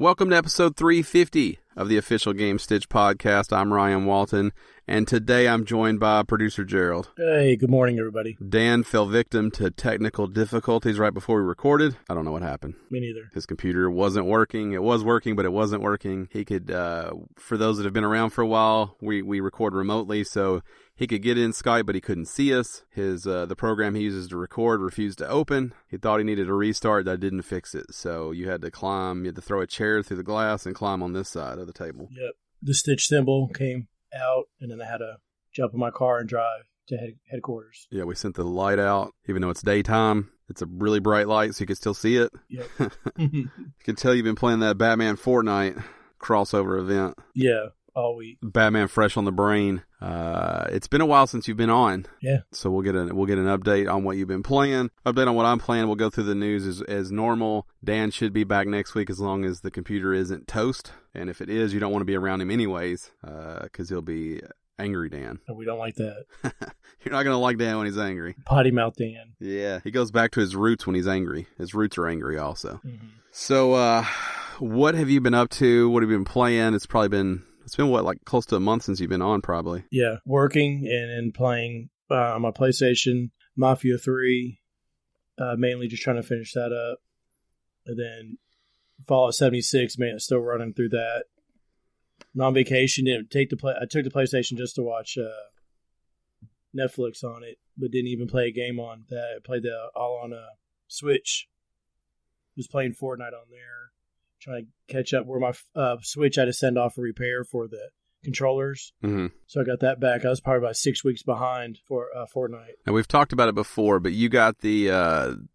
Welcome to episode 350 of the official Gamestitch Podcast. I'm Ryan Walton, and today I'm joined by producer Gerald. Hey, good morning, everybody. Dan fell victim to technical difficulties right before we recorded. I don't know what happened. Me neither. His computer wasn't working. It was working, but it wasn't working. He could, for those that have been around for a while, we record remotely, so he could get in Skype, but he couldn't see us. His the program he uses to record refused to open. He thought he needed a restart. That didn't fix it. So you had to throw a chair through the glass and climb on this side of the table. Yep. The Stitch symbol came out, and then I had to jump in my car and drive to headquarters. Yeah, we sent the light out, even though it's daytime. It's a really bright light, so you can still see it. Yep. You can tell you've been playing that Batman Fortnite crossover event. Yeah. All week. Batman fresh on the brain. It's been a while since you've been on. Yeah. So we'll get an update on what you've been playing. Update on what I'm playing. We'll go through the news as normal. Dan should be back next week as long as the computer isn't toast. And if it is, you don't want to be around him anyways, because he'll be angry Dan. And we don't like that. You're not going to like Dan when he's angry. Potty mouth Dan. Yeah. He goes back to his roots when he's angry. His roots are angry also. Mm-hmm. So, what have you been up to? What have you been playing? It's been what, like close to a month since you've been on, probably. Yeah, working and playing on my PlayStation, Mafia 3, mainly just trying to finish that up. And then Fallout 76, man, still running through that. I'm on vacation, I took the PlayStation just to watch Netflix on it, but didn't even play a game on that. I played all on a Switch. Was playing Fortnite on there. Trying to catch up where my Switch had to send off a repair for the controllers. Mm-hmm. So I got that back. I was probably about 6 weeks behind for Fortnite. Now, we've talked about it before, but you got the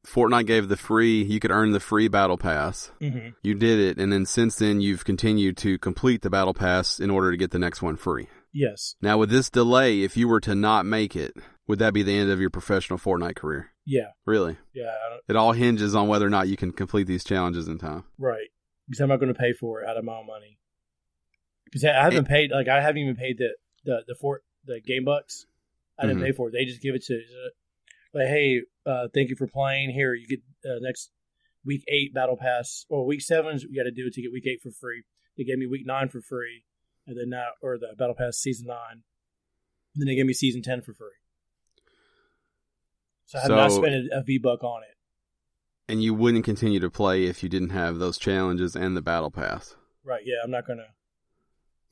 Fortnite gave you could earn the free Battle Pass. Mm-hmm. You did it, and then since then you've continued to complete the Battle Pass in order to get the next one free. Yes. Now, with this delay, if you were to not make it, would that be the end of your professional Fortnite career? Yeah. Really? Yeah. It all hinges on whether or not you can complete these challenges in time. Right. Because I'm not going to pay for it out of my own money. Because I haven't even paid the game bucks. I didn't pay for it. They just give it to like, hey, thank you for playing. Here, you get next week 8 battle pass, or week 7. You got to do it to get week 8 for free. They gave me week 9 for free, and then the battle pass season 9. And then they gave me season 10 for free. So I have not spent a V-Buck on it. And you wouldn't continue to play if you didn't have those challenges and the Battle Pass. Right, yeah, I'm not going to.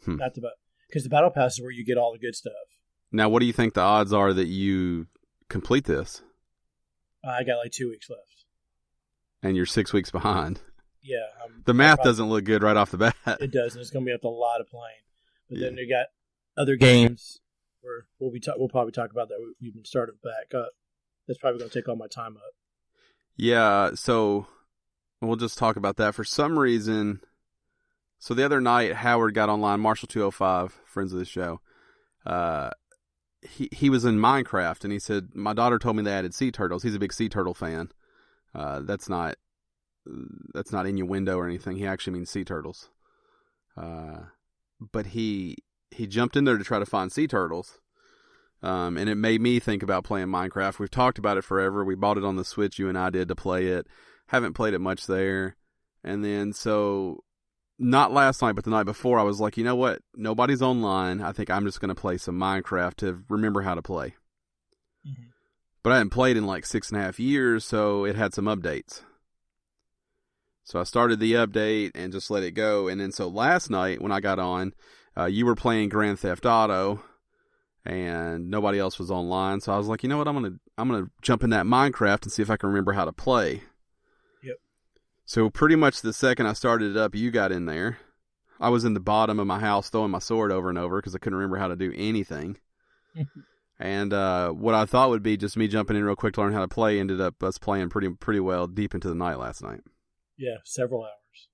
Because the Battle Pass is where you get all the good stuff. Now, what do you think the odds are that you complete this? I got like 2 weeks left. And you're 6 weeks behind. Yeah. The math doesn't look good right off the bat. It does, and it's going to be up to a lot of playing. But then they got other games where we'll probably talk about that. We've been started back up. That's probably going to take all my time up. Yeah, so we'll just talk about that. For some reason, so the other night, Howard got online, Marshall205, friends of the show. He was in Minecraft, and he said, my daughter told me they added sea turtles. He's a big sea turtle fan. That's not innuendo or anything. He actually means sea turtles. But he jumped in there to try to find sea turtles. And it made me think about playing Minecraft. We've talked about it forever. We bought it on the Switch, you and I did, to play it. Haven't played it much there. And then, so, not last night, but the night before, I was like, you know what? Nobody's online. I think I'm just going to play some Minecraft to remember how to play. Mm-hmm. But I hadn't played in like 6.5 years, so it had some updates. So I started the update and just let it go. And then, so last night, when I got on, you were playing Grand Theft Auto, and nobody else was online, so I was like, you know what, I'm gonna jump in that Minecraft and see if I can remember how to play. Yep. So pretty much the second I started it up, you got in there. I was in the bottom of my house throwing my sword over and over because I couldn't remember how to do anything. And what I thought would be just me jumping in real quick to learn how to play ended up us playing pretty well deep into the night last night. Yeah, several hours.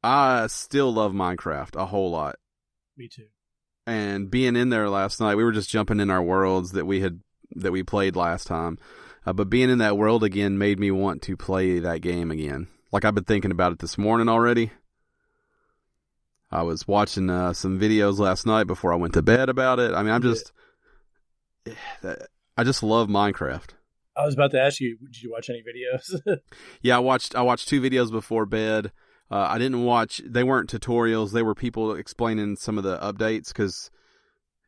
I still love Minecraft a whole lot. Me too. And being in there last night, we were just jumping in our worlds that we played last time. But being in that world again made me want to play that game again. Like, I've been thinking about it this morning already. I was watching some videos last night before I went to bed about it. I mean, I just love Minecraft. I was about to ask you, did you watch any videos? Yeah, I watched 2 videos before bed. I didn't watch. They weren't tutorials. They were people explaining some of the updates because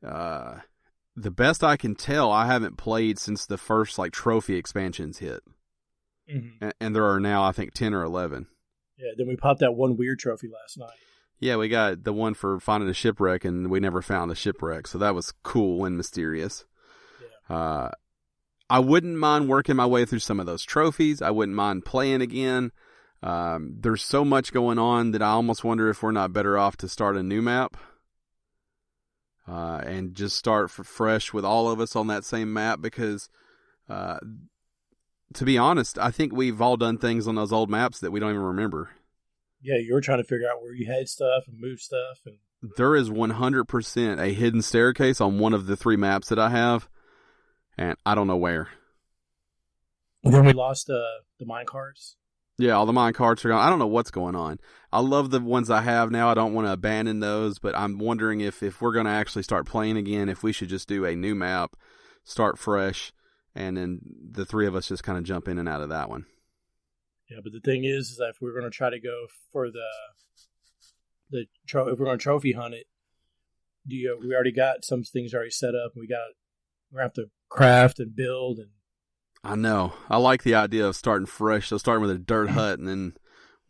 the best I can tell, I haven't played since the first like trophy expansions hit. Mm-hmm. And there are now, I think, 10 or 11. Yeah, then we popped that one weird trophy last night. Yeah, we got the one for finding a shipwreck, and we never found a shipwreck, so that was cool and mysterious. Yeah. I wouldn't mind working my way through some of those trophies. I wouldn't mind playing again. There's so much going on that I almost wonder if we're not better off to start a new map and just start fresh with all of us on that same map because, to be honest, I think we've all done things on those old maps that we don't even remember. Yeah, you were trying to figure out where you had stuff and move stuff. And there is 100% a hidden staircase on one of the 3 maps that I have, and I don't know where. Then we lost the mine carts. Yeah, all the mine carts are gone. I don't know what's going on. I love the ones I have now. I don't want to abandon those, but I'm wondering if we're going to actually start playing again, if we should just do a new map, start fresh, and then the 3 of us just kind of jump in and out of that one. Yeah, but the thing is that if we're going to try to go for if we're going to trophy hunt it, we already got some things already set up. We're going to have to craft and build. And I know. I like the idea of starting fresh. So starting with a dirt hut and then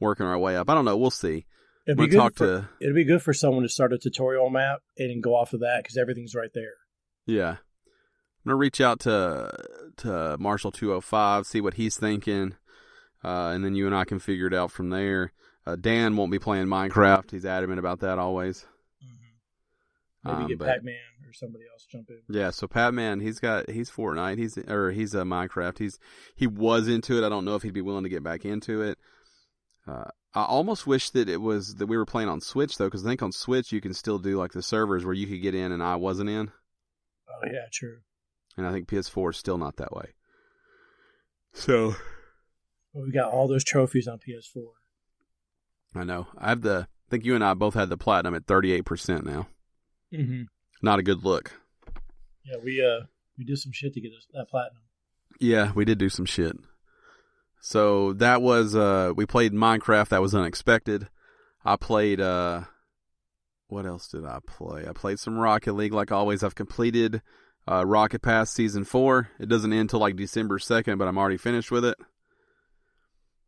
working our way up. I don't know. We'll see. It'd be good for someone to start a tutorial map and go off of that because everything's right there. Yeah. I'm going to reach out to Marshall 205, see what he's thinking. And then you and I can figure it out from there. Dan won't be playing Minecraft. He's adamant about that always. Mm-hmm. Maybe get Pac-Man or somebody else jump in. Yeah, so Pac-Man, he's Fortnite. He's Minecraft. He was into it. I don't know if he'd be willing to get back into it. I almost wish that it was that we were playing on Switch though, because I think on Switch you can still do like the servers where you could get in and I wasn't in. Oh yeah, true. And I think PS4 is still not that way. So. Well, we got all those trophies on PS4. I know. I think you and I both had the platinum at 38% now. Mm-hmm. Not a good look. Yeah, we did some shit to get that platinum. Yeah, we did do some shit. So that was we played Minecraft. That was unexpected. I played what else did I play? I played some Rocket League like always. I've completed Rocket Pass Season 4. It doesn't end until like December 2nd, but I'm already finished with it.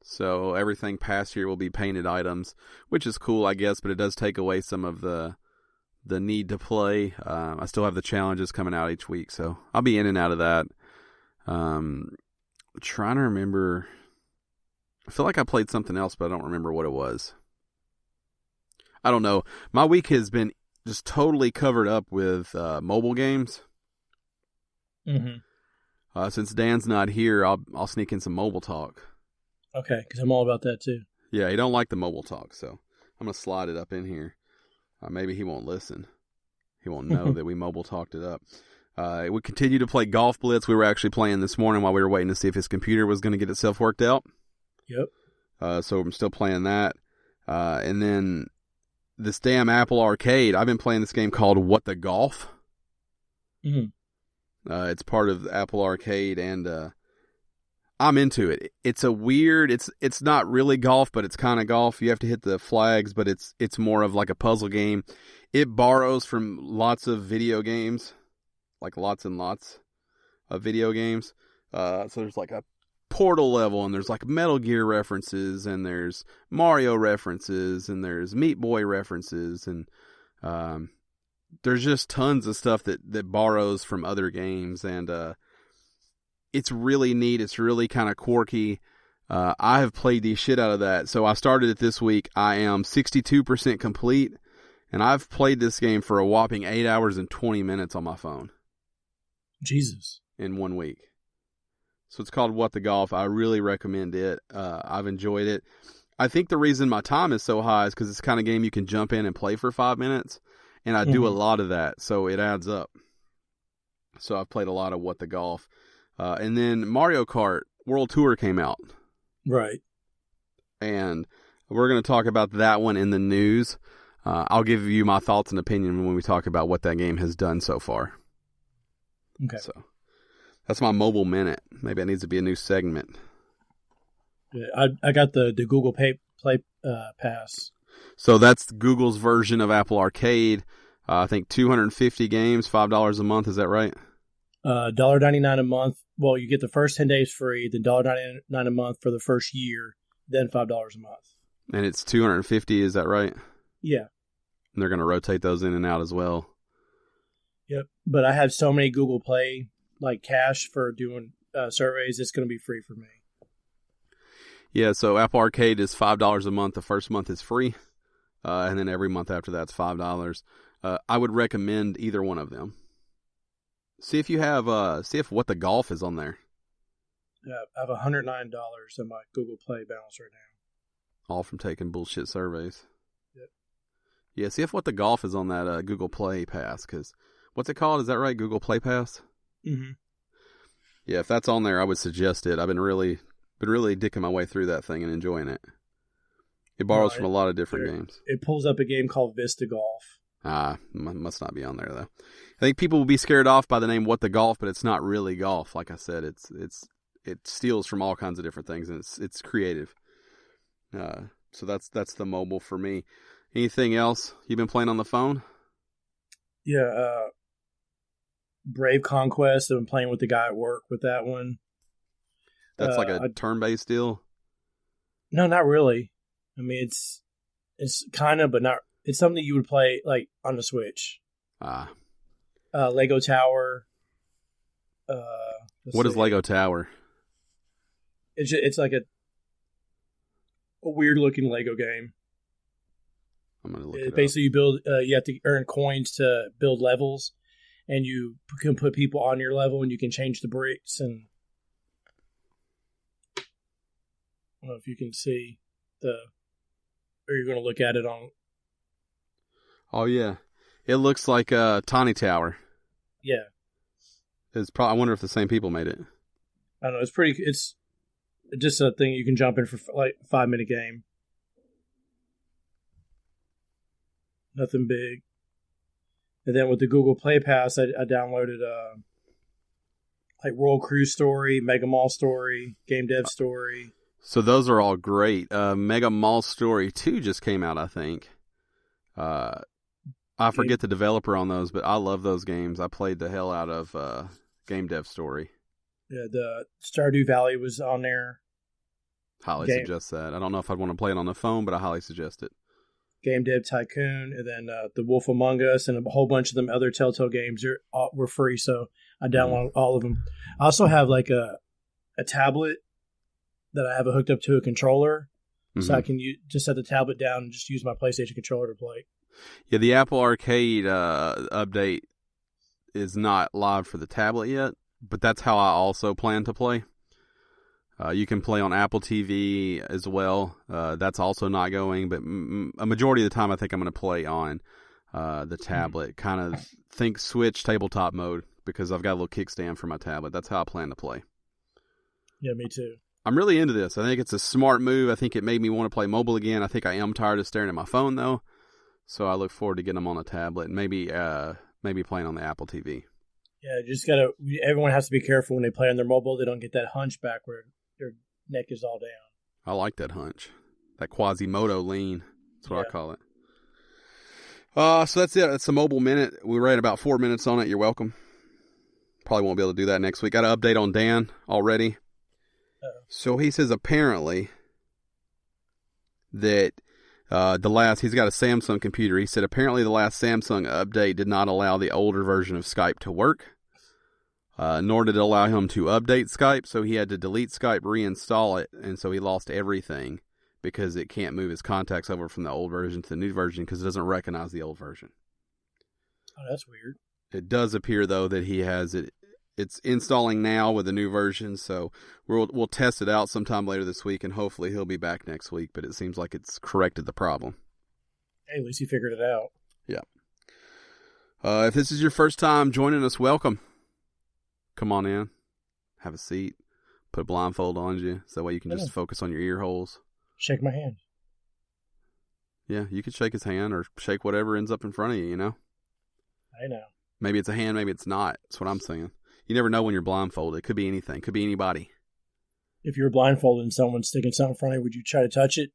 So everything past here will be painted items, which is cool, I guess, but it does take away some of the need to play. I still have the challenges coming out each week, so I'll be in and out of that. Trying to remember. I feel like I played something else, but I don't remember what it was. I don't know. My week has been just totally covered up with mobile games. Mm-hmm. Since Dan's not here, I'll sneak in some mobile talk. Okay, because I'm all about that too. Yeah, he don't like the mobile talk, so I'm going to slide it up in here. Maybe he won't listen. He won't know that we mobile talked it up. We continue to play Golf Blitz. We were actually playing this morning while we were waiting to see if his computer was going to get itself worked out. Yep. So I'm still playing that. And then this damn Apple Arcade. I've been playing this game called What the Golf. Mm-hmm. It's part of Apple Arcade, and I'm into it. It's a weird. It's not really golf, but it's kind of golf. You have to hit the flags, but it's more of like a puzzle game. It borrows from lots of video games, like lots and lots of video games. So there's like a Portal level, and there's like Metal Gear references, and there's Mario references, and there's Meat Boy references, and there's just tons of stuff that borrows from other games, and it's really neat. It's really kind of quirky. I have played the shit out of that. So I started it this week. I am 62% complete, and I've played this game for a whopping 8 hours and 20 minutes on my phone. Jesus. In 1 week. So it's called What the Golf. I really recommend it. I've enjoyed it. I think the reason my time is so high is because it's the kind of game you can jump in and play for 5 minutes, and I do a lot of that, so it adds up. So I've played a lot of What the Golf. And then Mario Kart World Tour came out. Right. And we're going to talk about that one in the news. I'll give you my thoughts and opinion when we talk about what that game has done so far. Okay. So that's my mobile minute. Maybe it needs to be a new segment. Yeah, I got the Google Play Pass. So that's Google's version of Apple Arcade. I think 250 games, $5 a month. Is that right? $1.99 a month. Well, you get the first 10 days free, then $1.99 a month for the first year, then $5 a month. And it's 250, is that right? Yeah. And they're going to rotate those in and out as well. Yep. But I have so many Google Play like cash for doing surveys. It's going to be free for me. Yeah. So Apple Arcade is $5 a month. The first month is free, and then every month after that's $5. I would recommend either one of them. See if you have see if What the Golf is on there. Yeah, I have $109 in my Google Play balance right now. All from taking bullshit surveys. Yep. Yeah, see if What the Golf is on that Google Play Pass, because what's it called? Is that right? Google Play Pass? Mm-hmm. Yeah, if that's on there, I would suggest it. I've been really dicking my way through that thing and enjoying it. It borrows from a lot of different games. It pulls up a game called Vista Golf. Must not be on there, though. I think people will be scared off by the name What the Golf, but it's not really golf. Like I said, it steals from all kinds of different things, and it's creative. So that's the mobile for me. Anything else you've been playing on the phone? Yeah, Brave Conquest. I've been playing with the guy at work with that one. That's like a turn-based deal? No, not really. I mean, it's kind of, but not. It's something you would play like on the Switch. Lego Tower. What is Lego Tower? It's like a weird looking Lego game. I'm gonna look it basically, you build. You have to earn coins to build levels, and you can put people on your level, and you can change the bricks. And I don't know if you can see or you're going to look at it on. Oh yeah, it looks like a Tawny Tower. Yeah, I wonder if the same people made it. I don't know. It's just a thing you can jump in for like a 5-minute game. Nothing big. And then with the Google Play Pass, I downloaded like Royal Cruise Story, Mega Mall Story, Game Dev Story. So those are all great. Mega Mall Story 2 just came out, I think. I forget the developer on those, but I love those games. I played the hell out of Game Dev Story. Yeah, the Stardew Valley was on there. Highly suggest that. I don't know if I'd want to play it on the phone, but I highly suggest it. Game Dev Tycoon, and then The Wolf Among Us, and a whole bunch of them other Telltale games were free, so I downloaded all of them. I also have like a tablet that I have hooked up to a controller, so I can just set the tablet down and just use my PlayStation controller to play. Yeah, the Apple Arcade update is not live for the tablet yet, but that's how I also plan to play. You can play on Apple TV as well. That's also not going, but a majority of the time I think I'm going to play on the tablet. Kind of think Switch tabletop mode, because I've got a little kickstand for my tablet. That's how I plan to play. Yeah, me too. I'm really into this. I think it's a smart move. I think it made me want to play mobile again. I think I am tired of staring at my phone, though. So I look forward to getting them on a tablet and maybe playing on the Apple TV. Yeah, everyone has to be careful when they play on their mobile. They don't get that hunchback where their neck is all down. I like that hunch. That Quasimodo lean. That's what I call it. So that's it. That's the mobile minute. We were at about 4 minutes on it. You're welcome. Probably won't be able to do that next week. Got an update on Dan already. So he says apparently that he's got a Samsung computer. He said apparently the last Samsung update did not allow the older version of Skype to work, nor did it allow him to update Skype. So he had to delete Skype, reinstall it, and so he lost everything because it can't move his contacts over from the old version to the new version because it doesn't recognize the old version. Oh, that's weird. It does appear though that he has it. It's installing now with the new version, so we'll test it out sometime later this week, and hopefully he'll be back next week, but it seems like it's corrected the problem. Hey, at least he figured it out. Yeah. If this is your first time joining us, welcome. Come on in. Have a seat. Put a blindfold on you, so that way you can just focus on your ear holes. Shake my hand. Yeah, you could shake his hand or shake whatever ends up in front of you, you know? I know. Maybe it's a hand, maybe it's not. That's what I'm saying. You never know when you're blindfolded. It could be anything. It could be anybody. If you're blindfolded and someone's sticking something in front of you, would you try to touch it?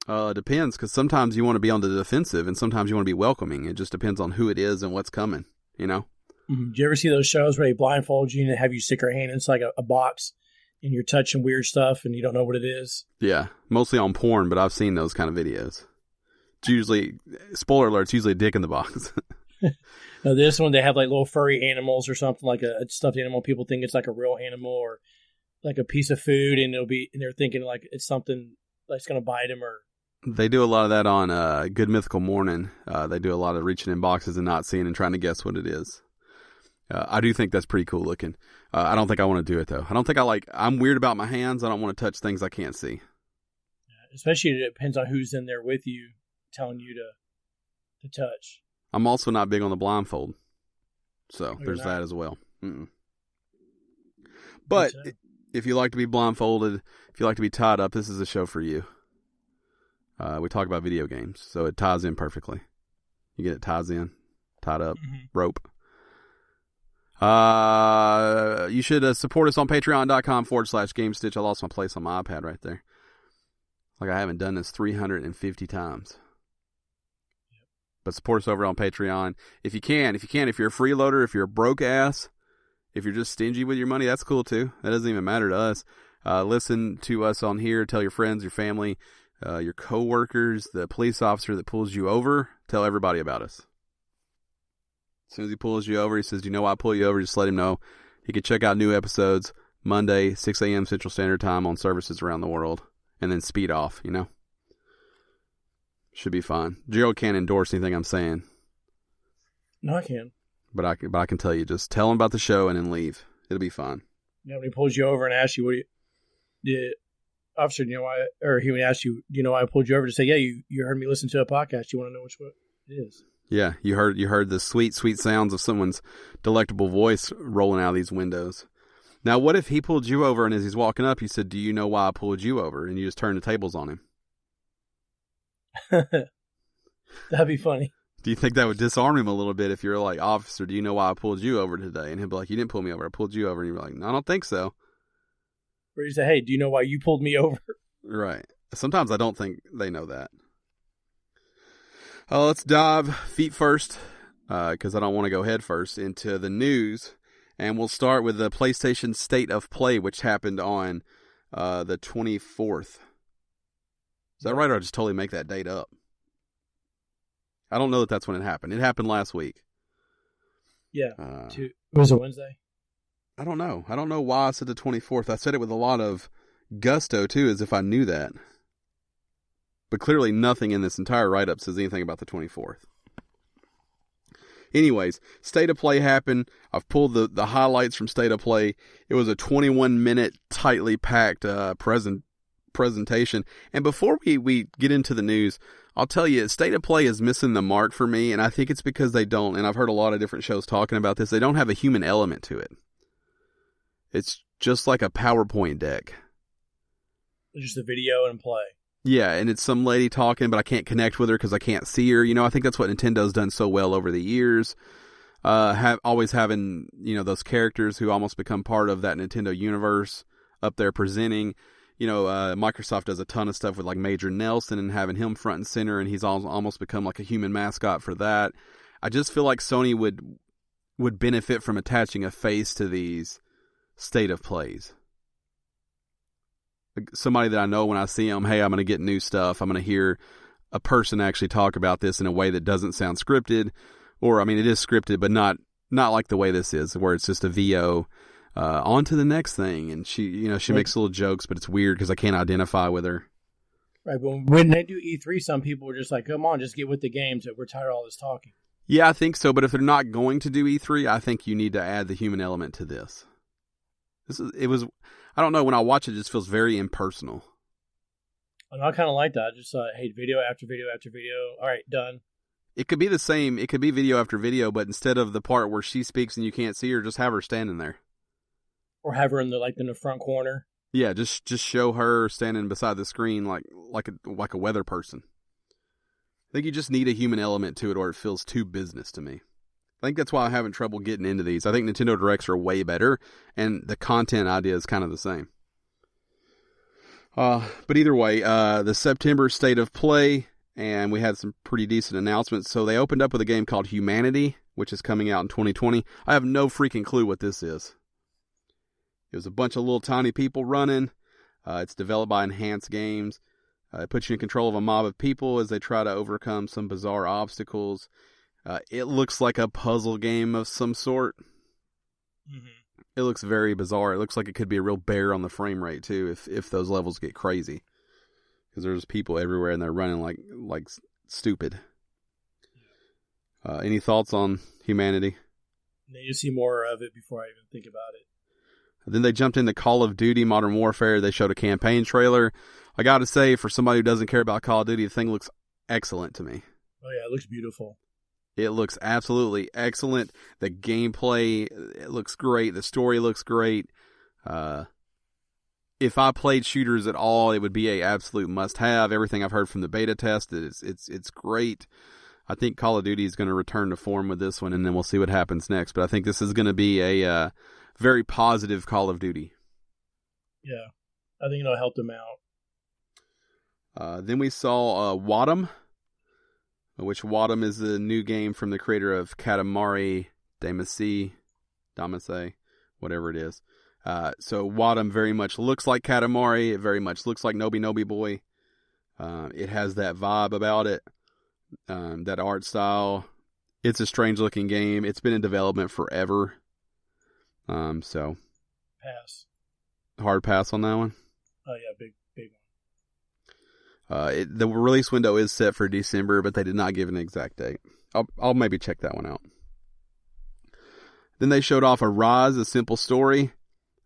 Depends, because sometimes you want to be on the defensive and sometimes you want to be welcoming. It just depends on who it is and what's coming, you know? Mm-hmm. Do you ever see those shows where they blindfold you and have you stick your hand inside a box and you're touching weird stuff and you don't know what it is? Yeah, mostly on porn, but I've seen those kind of videos. It's usually, spoiler alert, it's usually a dick in the box. No, this one, they have like little furry animals or something, like a stuffed animal. People think it's like a real animal or like a piece of food, and they're thinking like it's something that's going to bite them. Or they do a lot of that on Good Mythical Morning. They do a lot of reaching in boxes and not seeing and trying to guess what it is. I do think that's pretty cool looking. I don't think I want to do it though. I don't think I'm weird about my hands. I don't want to touch things I can't see. Especially it depends on who's in there with you telling you to touch. I'm also not big on the blindfold. So there's that as well. Mm-mm. But if you like to be blindfolded, if you like to be tied up, this is a show for you. We talk about video games, so it ties in perfectly. You get it ties in, tied up, rope. You should support us on patreon.com/Gamestitch. I lost my place on my iPad right there. Like I haven't done this 350 times. But support us over on Patreon. If you can, if you're a freeloader, if you're a broke ass, if you're just stingy with your money, that's cool too. That doesn't even matter to us. Listen to us on here. Tell your friends, your family, your coworkers, the police officer that pulls you over. Tell everybody about us. As soon as he pulls you over, he says, "Do you know why I pull you over?" Just let him know. He can check out new episodes Monday, 6 a.m. Central Standard Time on services around the world. And then speed off, you know? Should be fine. Gerald can't endorse anything I'm saying. No, I can. But I can tell you, just tell him about the show and then leave. It'll be fine. Yeah, when he pulls you over and asks you, the officer, do you know why, or he would ask you, do you know why I pulled you over? To say, yeah, you heard me listen to a podcast. You want to know which one it is? Yeah, you heard the sweet, sweet sounds of someone's delectable voice rolling out of these windows. Now, what if he pulled you over and as he's walking up, he said, "Do you know why I pulled you over?" And you just turned the tables on him. That'd be funny. Do you think that would disarm him a little bit if you're like, "Officer, do you know why I pulled you over today?" And he'll be like, "You didn't pull me over. I pulled you over." And you're like, "No, I don't think so." Or you say, "Hey, do you know why you pulled me over?" Right. Sometimes I don't think they know that. Let's dive feet first, because I don't want to go head first into the news. And we'll start with the PlayStation State of Play, which happened on the 24th. Is that right, or I just totally make that date up? I don't know that that's when it happened. It happened last week. Yeah. Was it Wednesday? I don't know. I don't know why I said the 24th. I said it with a lot of gusto, too, as if I knew that. But clearly nothing in this entire write-up says anything about the 24th. Anyways, State of Play happened. I've pulled the highlights from State of Play. It was a 21-minute, tightly packed presentation. And before we get into the news, I'll tell you, State of Play is missing the mark for me, and I think it's because they don't, and I've heard a lot of different shows talking about this, they don't have a human element to it. It's just like a PowerPoint deck. It's just a video and play. Yeah, and it's some lady talking, but I can't connect with her because I can't see her. You know, I think that's what Nintendo's done so well over the years. Always having, you know, those characters who almost become part of that Nintendo universe up there presenting. You know, Microsoft does a ton of stuff with like Major Nelson and having him front and center, and he's almost become like a human mascot for that. I just feel like Sony would benefit from attaching a face to these State of Plays. Somebody that I know when I see them, hey, I'm going to get new stuff. I'm going to hear a person actually talk about this in a way that doesn't sound scripted. Or, I mean, it is scripted, but not like the way this is, where it's just a VO. On to the next thing. And she makes little jokes, but it's weird because I can't identify with her. Right, but when they do E3, some people are just like, come on, just get with the games. We're tired of all this talking. Yeah, I think so. But if they're not going to do E3, I think you need to add the human element to this. I don't know, when I watch it, it just feels very impersonal. And I kind of like that. I just hey, video after video after video. All right, done. It could be the same. It could be video after video, but instead of the part where she speaks and you can't see her, just have her standing there. Or have her in the front corner. Yeah, just show her standing beside the screen like a weather person. I think you just need a human element to it, or it feels too business to me. I think that's why I'm having trouble getting into these. I think Nintendo Directs are way better, and the content idea is kind of the same. But either way, the September State of Play, and we had some pretty decent announcements. So they opened up with a game called Humanity, which is coming out in 2020. I have no freaking clue what this is. It was a bunch of little tiny people running. It's developed by Enhanced Games. It puts you in control of a mob of people as they try to overcome some bizarre obstacles. It looks like a puzzle game of some sort. Mm-hmm. It looks very bizarre. It looks like it could be a real bear on the frame rate, too, if those levels get crazy. Because there's people everywhere, and they're running like stupid. Any thoughts on Humanity? I need to see more of it before I even think about it. Then they jumped into Call of Duty Modern Warfare. They showed a campaign trailer. I got to say, for somebody who doesn't care about Call of Duty, the thing looks excellent to me. Oh, yeah, it looks beautiful. It looks absolutely excellent. The gameplay, it looks great. The story looks great. If I played shooters at all, it would be a absolute must-have. Everything I've heard from the beta test, it's great. I think Call of Duty is going to return to form with this one, and then we'll see what happens next. But I think this is going to be a very positive Call of Duty. Yeah, I think it'll help them out. Then we saw Wadham, which Wadham is the new game from the creator of Katamari Damacy, whatever it is. So Wadham very much looks like Katamari. It very much looks like Nobi Nobi Boy. It has that vibe about it, that art style. It's a strange looking game. It's been in development forever. So pass. Hard pass on that one. Oh yeah, big one. The release window is set for December, but they did not give an exact date. I'll maybe check that one out. Then they showed off Arise, A Simple Story,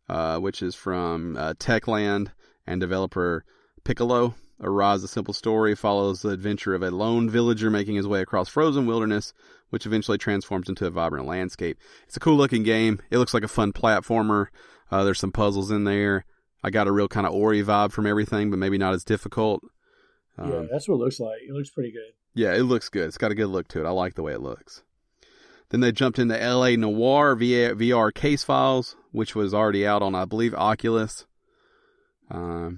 which is from Techland and developer Piccolo. Arise, A Simple Story follows the adventure of a lone villager making his way across frozen wilderness, which eventually transforms into a vibrant landscape. It's a cool looking game. It looks like a fun platformer. There's some puzzles in there. I got a real kind of Ori vibe from everything, but maybe not as difficult. Yeah, that's what it looks like. It looks pretty good. Yeah, it looks good. It's got a good look to it. I like the way it looks. Then they jumped into LA Noire VR Case Files, which was already out on, I believe, Oculus. Or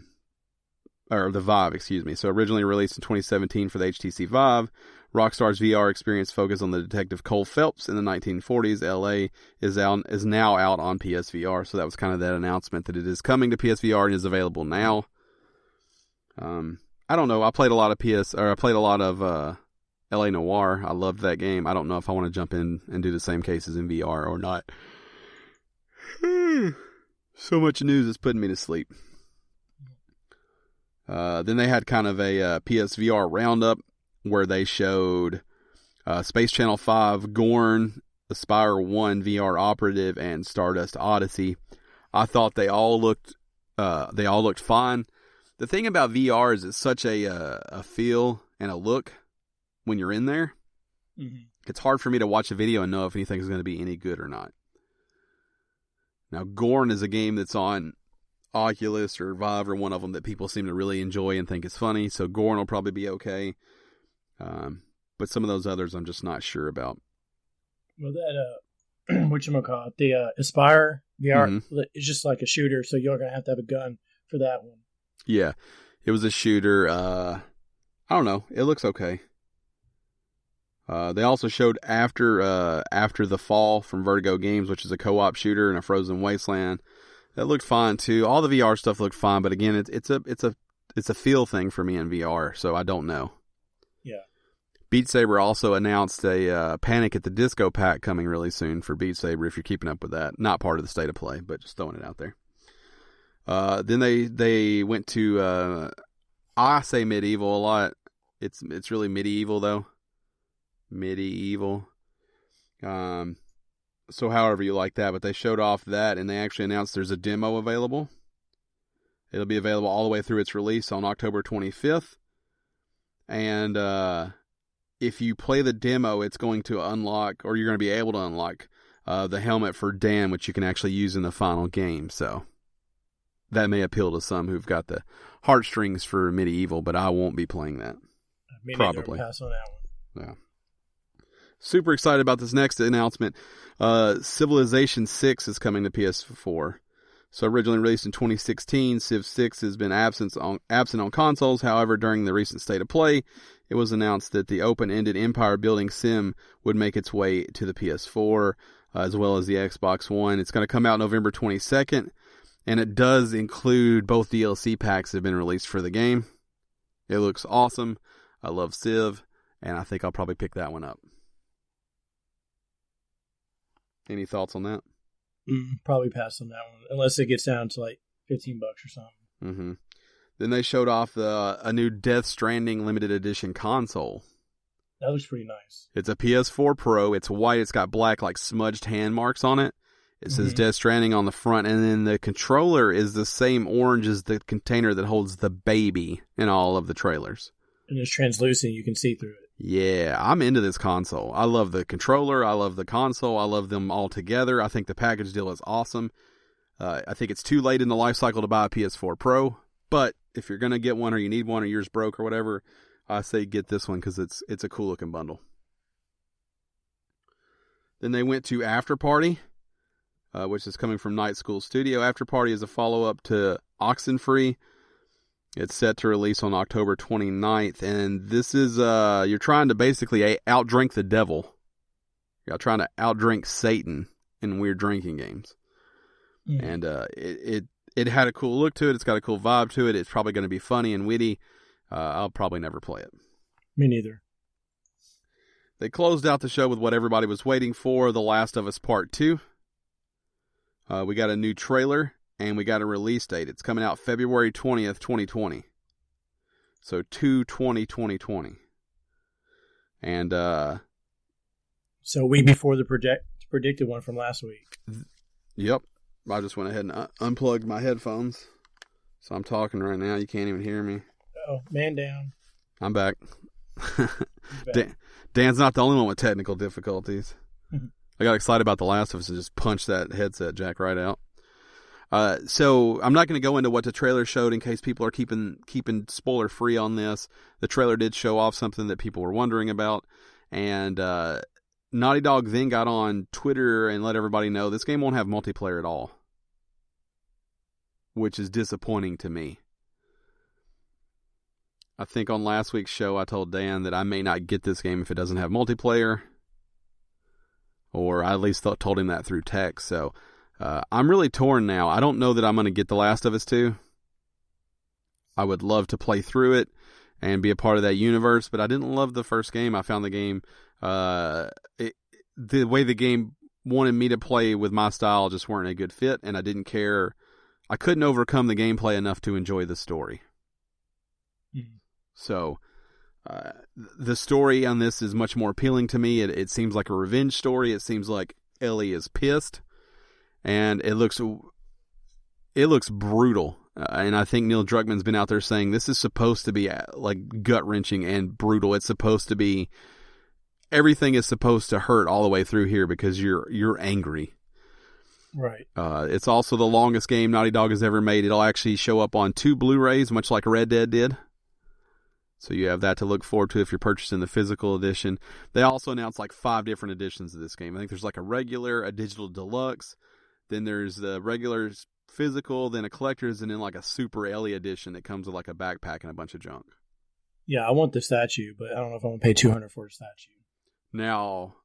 the Vive, excuse me. So originally released in 2017 for the HTC Vive. Rockstar's VR experience focused on the detective Cole Phelps in the 1940s. LA is now out on PSVR. So that was kind of that announcement that it is coming to PSVR and is available now. I don't know. I played a lot of LA Noire. I loved that game. I don't know if I want to jump in and do the same cases in VR or not. So much news is putting me to sleep. Then they had kind of a PSVR roundup where they showed Space Channel 5, Gorn, Aspire 1 VR Operative, and Stardust Odyssey. I thought they all looked fine. The thing about VR is it's such a feel and a look when you're in there. Mm-hmm. It's hard for me to watch a video and know if anything is going to be any good or not. Now, Gorn is a game that's on Oculus or Vive or one of them that people seem to really enjoy and think is funny. So Gorn will probably be okay. But some of those others I'm just not sure about. Well, that, whatchamacallit, the Aspire VR is just like a shooter, so you're going to have a gun for that one. Yeah, it was a shooter. I don't know. It looks okay. They also showed After the Fall from Vertigo Games, which is a co-op shooter in a frozen wasteland. That looked fine too. All the VR stuff looked fine, but again, it's a feel thing for me in VR, so I don't know. Yeah. Beat Saber also announced a Panic at the Disco pack coming really soon for Beat Saber. If you're keeping up with that, not part of the state of play, but just throwing it out there. Then they went to I say medieval a lot. It's really medieval though. Medieval. So however you like that, but they showed off that and they actually announced there's a demo available. It'll be available all the way through its release on October 25th. And if you play the demo, it's going to unlock, or you're going to be able to unlock the helmet for Dan, which you can actually use in the final game. So that may appeal to some who've got the heartstrings for medieval, but I won't be playing that. Probably. Pass on that one. Yeah. Super excited about this next announcement. Civilization 6 is coming to PS4. So originally released in 2016, Civ 6 has been absent on consoles. However, during the recent State of Play, it was announced that the open-ended empire-building sim would make its way to the PS4 as well as the Xbox One. It's going to come out November 22nd, and it does include both DLC packs that have been released for the game. It looks awesome. I love Civ, and I think I'll probably pick that one up. Any thoughts on that? Probably pass on that one, unless it gets down to like $15 or something. Mm-hmm. Then they showed off a new Death Stranding limited edition console. That looks pretty nice. It's a PS4 Pro. It's white. It's got black, like, smudged hand marks on it. It says Death Stranding on the front, and then the controller is the same orange as the container that holds the baby in all of the trailers. And it's translucent. You can see through it. Yeah, I'm into this console. I love the controller. I love the console. I love them all together. I think the package deal is awesome. I think it's too late in the life cycle to buy a PS4 Pro, but if you're going to get one or you need one or yours broke or whatever, I say get this one because it's a cool looking bundle. Then they went to After Party, which is coming from Night School Studio. After Party is a follow-up to Oxenfree. It's set to release on October 29th, and this is, you're trying to basically outdrink the devil. You're trying to outdrink Satan in weird drinking games. And it had a cool look to it. It's got a cool vibe to it. It's probably going to be funny and witty. I'll probably never play it. Me neither. They closed out the show with what everybody was waiting for, The Last of Us Part 2. We got a new trailer. And we got a release date. It's coming out February 20th, 2020. So 2/20/2020. And so a week before the predicted one from last week. Yep. I just went ahead and unplugged my headphones. So I'm talking right now. You can't even hear me. Oh, man down. I'm back. Dan's not the only one with technical difficulties. I got excited about The Last of Us and just punched that headset jack right out. So I'm not going to go into what the trailer showed in case people are keeping spoiler free on this. The trailer did show off something that people were wondering about, and Naughty Dog then got on Twitter and let everybody know this game won't have multiplayer at all, which is disappointing to me. I think on last week's show I told Dan that I may not get this game if it doesn't have multiplayer, or I at least told him that through text. So I'm really torn now. I don't know that I'm going to get The Last of Us 2. I would love to play through it and be a part of that universe, but I didn't love the first game. I found the game, the way the game wanted me to play with my style just weren't a good fit, and I didn't care. I couldn't overcome the gameplay enough to enjoy the story. So the story on this is much more appealing to me. It seems like a revenge story. It seems like Ellie is pissed. And it looks brutal. And I think Neil Druckmann's been out there saying this is supposed to be like gut-wrenching and brutal. It's supposed to be, everything is supposed to hurt all the way through here because you're angry. Right. It's also the longest game Naughty Dog has ever made. It'll actually show up on 2 Blu-rays, much like Red Dead did. So you have that to look forward to if you're purchasing the physical edition. They also announced like 5 different editions of this game. I think there's like a regular, a digital deluxe, then there's the regular physical, then a collector's, and then like a super Ellie edition that comes with like a backpack and a bunch of junk. Yeah, I want the statue, but I don't know if I'm going to pay $200 for a statue. Now,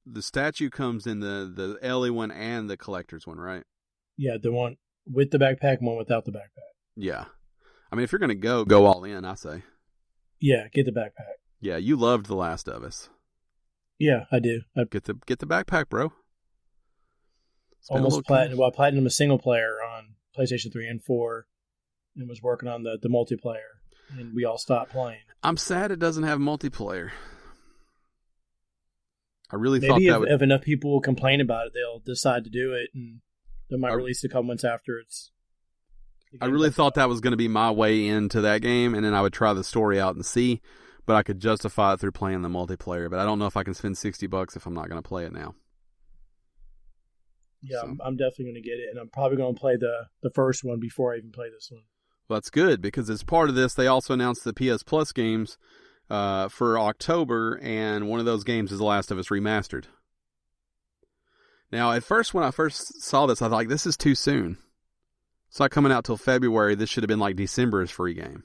the statue comes in the Ellie one and the collector's one, right? Yeah, the one with the backpack, one without the backpack. Yeah. I mean, if you're going to go all in, I say. Yeah, get the backpack. Yeah, you loved The Last of Us. Yeah, I do. Get the backpack, bro. Almost platinum. Well, I platinumed a single player on PlayStation 3 and 4 and was working on the multiplayer, and we all stopped playing. I'm sad it doesn't have multiplayer. I really thought that if enough people complain about it, they'll decide to do it, and they might release it a couple months after it's... I really thought that was going to be my way into that game, and then I would try the story out and see, but I could justify it through playing the multiplayer, but I don't know if I can spend $60 if I'm not going to play it now. Yeah, so. I'm definitely going to get it, and I'm probably going to play the first one before I even play this one. Well, that's good, because as part of this, they also announced the PS Plus games for October, and one of those games is The Last of Us Remastered. Now, at first, when I first saw this, I thought, like, this is too soon. It's not coming out till February. This should have been like December's free game.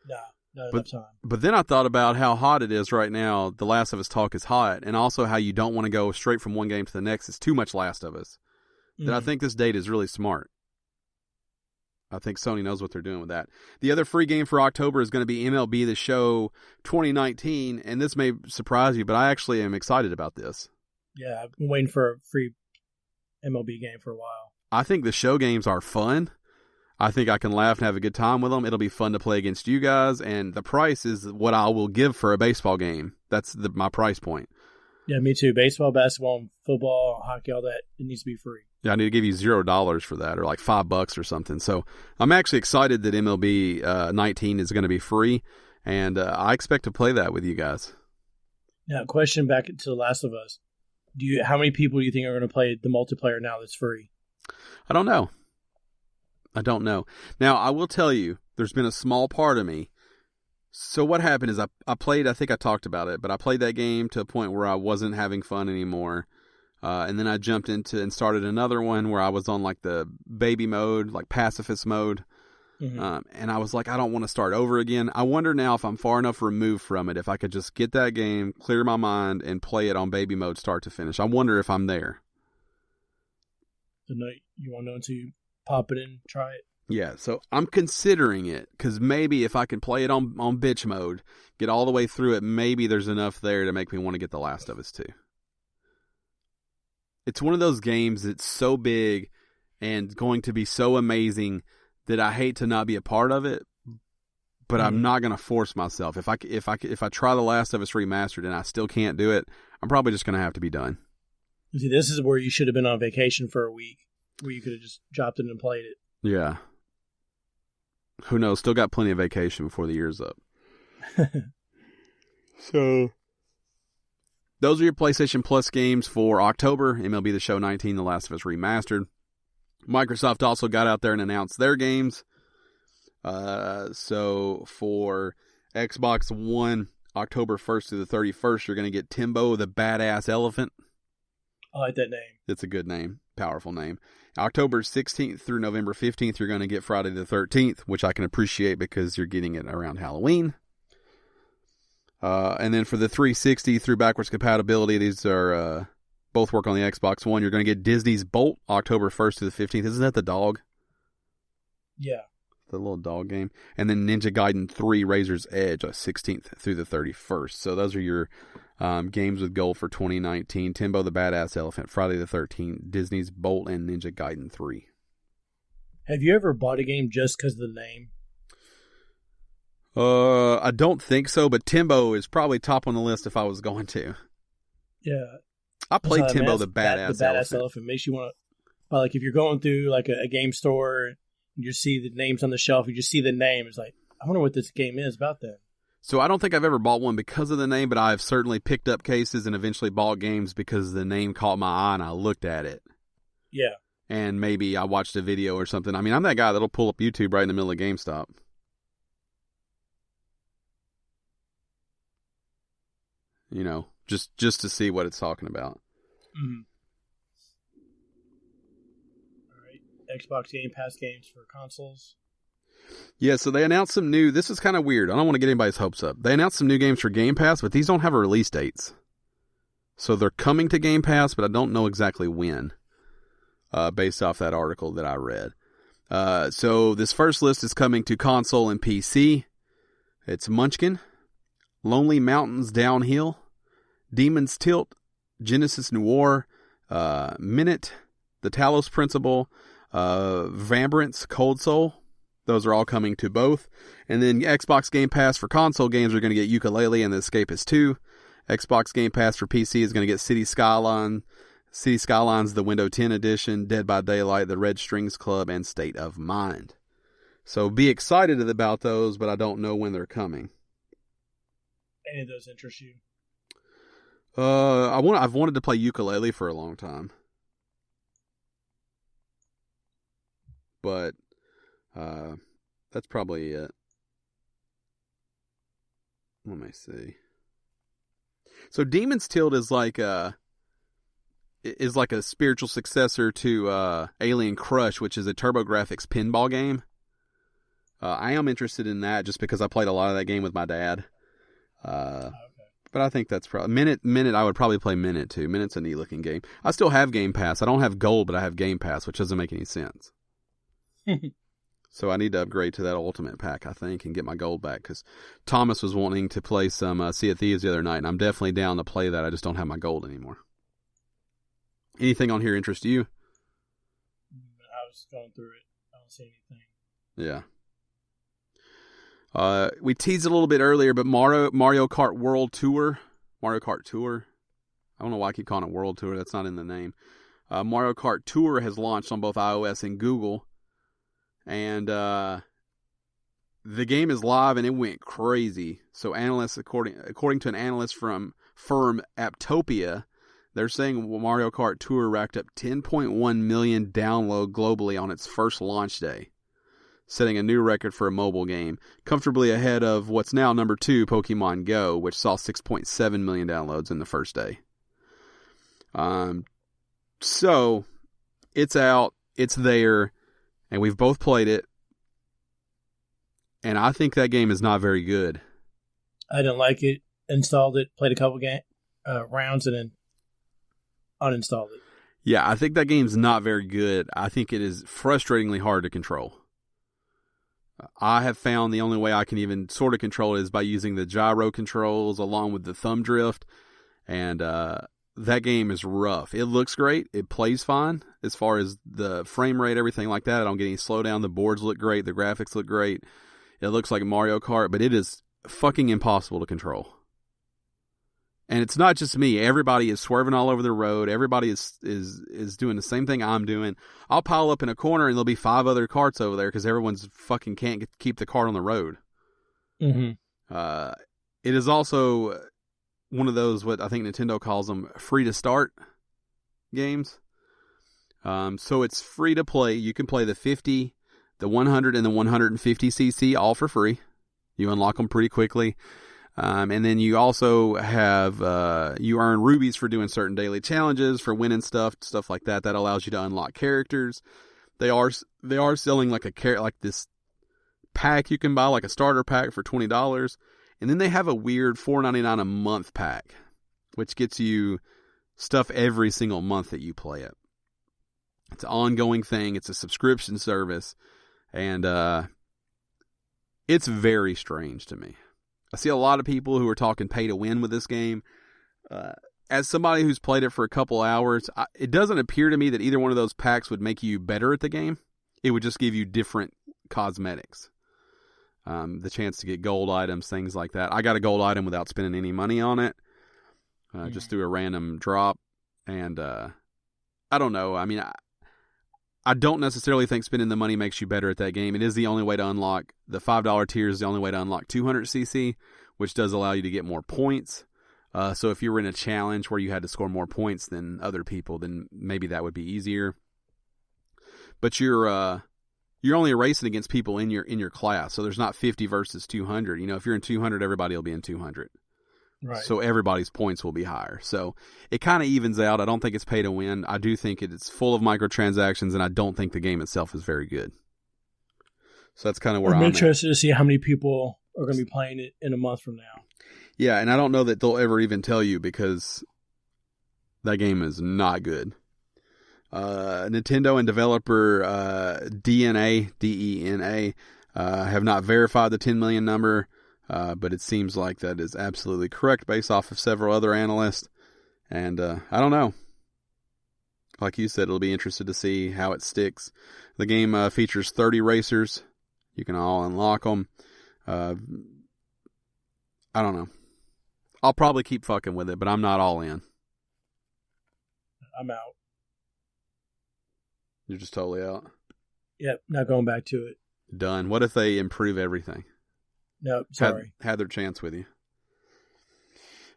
Nah, not enough time. But then I thought about how hot it is right now. The Last of Us talk is hot, and also how you don't want to go straight from one game to the next. It's too much Last of Us. That I think this date is really smart. I think Sony knows what they're doing with that. The other free game for October is going to be MLB The Show 2019, and this may surprise you, but I actually am excited about this. Yeah, I've been waiting for a free MLB game for a while. I think the show games are fun. I think I can laugh and have a good time with them. It'll be fun to play against you guys, and the price is what I will give for a baseball game. That's my price point. Yeah, me too. Baseball, basketball, football, hockey, all that, it needs to be free. Yeah, I need to give you $0 for that, or like $5 or something. So I'm actually excited that MLB 19 is going to be free, and I expect to play that with you guys. Now, question back to The Last of Us. How many people do you think are going to play the multiplayer now that's free? I don't know. Now, I will tell you, there's been a small part of me. So what happened is I played, I think I talked about it, but I played that game to a point where I wasn't having fun anymore. And then I jumped into and started another one where I was on like the baby mode, like pacifist mode. Mm-hmm. And I was like, I don't want to start over again. I wonder now if I'm far enough removed from it, if I could just get that game, clear my mind, and play it on baby mode start to finish. I wonder if I'm there. So no, you want to know until you pop it in, try it? Yeah, so I'm considering it, because maybe if I can play it on bitch mode, get all the way through it, maybe there's enough there to make me want to get The Last of Us 2. It's one of those games that's so big and going to be so amazing that I hate to not be a part of it, but I'm not going to force myself. If I try The Last of Us Remastered and I still can't do it, I'm probably just going to have to be done. See, this is where you should have been on vacation for a week, where you could have just dropped it and played it. Yeah. Who knows? Still got plenty of vacation before the year's up. So, those are your PlayStation Plus games for October. MLB The Show 19, The Last of Us Remastered. Microsoft also got out there and announced their games. So, for Xbox One, October 1st through the 31st, you're going to get Timbo the Badass Elephant. I like that name. It's a good name. Powerful name. October 16th through November 15th, you're going to get Friday the 13th, which I can appreciate because you're getting it around Halloween. And then for the 360 through backwards compatibility, these are both work on the Xbox One. You're going to get Disney's Bolt, October 1st to the 15th. Isn't that the dog? Yeah. The little dog game. And then Ninja Gaiden 3 Razor's Edge, 16th through the 31st. So those are your games with gold for 2019. Timbo the Badass Elephant, Friday the 13th, Disney's Bolt, and Ninja Gaiden 3. Have you ever bought a game just because of the name? I don't think so, but Timbo is probably top on the list if I was going to. Yeah. I played Timbo the Badass Elephant. Makes you want to, like if you're going through like a game store, you just see the names on the shelf, you just see the name, it's like, I wonder what this game is about then. So I don't think I've ever bought one because of the name, but I've certainly picked up cases and eventually bought games because the name caught my eye and I looked at it. Yeah. And maybe I watched a video or something. I mean, I'm that guy that'll pull up YouTube right in the middle of GameStop. You know, just to see what it's talking about. Mm-hmm. All right. Xbox Game Pass games for consoles. Yeah, so they announced some new... This is kind of weird. I don't want to get anybody's hopes up. They announced some new games for Game Pass, but these don't have release dates. So they're coming to Game Pass, but I don't know exactly when, based off that article that I read. So this first list is coming to console and PC. It's Munchkin, Lonely Mountains Downhill, Demon's Tilt, Genesis Noir, Minute, The Talos Principle, Vambrance, Cold Soul. Those are all coming to both. And then Xbox Game Pass for console games are going to get Yooka-Laylee and The Escapist 2. Xbox Game Pass for PC is going to get City Skylines, the Windows 10 edition, Dead by Daylight, The Red Strings Club, and State of Mind. So be excited about those, but I don't know when they're coming. Any of those interest you? I've wanted to play Yooka-Laylee for a long time. But that's probably it. Let me see. So Demon's Tilt is like is like a spiritual successor to Alien Crush, which is a TurboGrafx pinball game. I am interested in that just because I played a lot of that game with my dad. But I think that's probably Minute. I would probably play Minute too. Minute's a neat looking game. I still have Game Pass. I don't have Gold, but I have Game Pass, which doesn't make any sense. So I need to upgrade to that Ultimate Pack, I think, and get my Gold back because Thomas was wanting to play some Sea of Thieves the other night, and I'm definitely down to play that. I just don't have my Gold anymore. Anything on here interest you? I was going through it. I don't see anything. Yeah. We teased it a little bit earlier, but Mario Kart World Tour. Mario Kart Tour. I don't know why I keep calling it World Tour. That's not in the name. Mario Kart Tour has launched on both iOS and Google. And the game is live, and it went crazy. So analysts, according to an analyst from firm Aptopia, they're saying Mario Kart Tour racked up 10.1 million download globally on its first launch day, setting a new record for a mobile game, comfortably ahead of what's now number 2, Pokemon Go, which saw 6.7 million downloads in the first day. So it's out, it's there, and we've both played it, and I think that game is not very good. I didn't like it, installed it, played a couple rounds, and then uninstalled it. Yeah, I think that game's not very good. I think it is frustratingly hard to control. I have found the only way I can even sort of control it is by using the gyro controls along with the thumb drift. And that game is rough. It looks great. It plays fine as far as the frame rate, everything like that. I don't get any slowdown. The boards look great. The graphics look great. It looks like Mario Kart, but it is fucking impossible to control. And it's not just me. Everybody is swerving all over the road. Everybody is doing the same thing I'm doing. I'll pile up in a corner and there'll be 5 other carts over there because everyone's fucking can't keep the cart on the road. Mm-hmm. It is also one of those, what I think Nintendo calls them, free to start games. So it's free to play. You can play the 50, the 100, and the 150cc all for free. You unlock them pretty quickly. And then you also have, you earn rubies for doing certain daily challenges, for winning stuff like that. That allows you to unlock characters. They are selling like this pack you can buy, like a starter pack for $20. And then they have a weird $4.99 a month pack, which gets you stuff every single month that you play it. It's an ongoing thing. It's a subscription service. And, it's very strange to me. I see a lot of people who are talking pay to win with this game. As somebody who's played it for a couple hours, it doesn't appear to me that either one of those packs would make you better at the game. It would just give you different cosmetics. The chance to get gold items, things like that. I got a gold item without spending any money on it. Just through a random drop. And I don't know. I mean, I don't necessarily think spending the money makes you better at that game. It is the only way to unlock, the $5 tier is the only way to unlock 200cc, which does allow you to get more points. So if you were in a challenge where you had to score more points than other people, then maybe that would be easier. But you're only racing against people in your class, so there's not 50 versus 200. You know, if you're in 200, everybody will be in 200. Right. So everybody's points will be higher. So it kind of evens out. I don't think it's pay to win. I do think it's full of microtransactions, and I don't think the game itself is very good. So that's kind of where I'm interested to see how many people are going to be playing it in a month from now. Yeah, and I don't know that they'll ever even tell you because that game is not good. Nintendo and developer DNA, D-E-N-A, have not verified the 10 million number. But it seems like that is absolutely correct based off of several other analysts. And I don't know. Like you said, it'll be interesting to see how it sticks. The game features 30 racers. You can all unlock them. I don't know. I'll probably keep fucking with it, but I'm not all in. I'm out. You're just totally out? Yep, not going back to it. Done. What if they improve everything? Nope, sorry. Had their chance with you.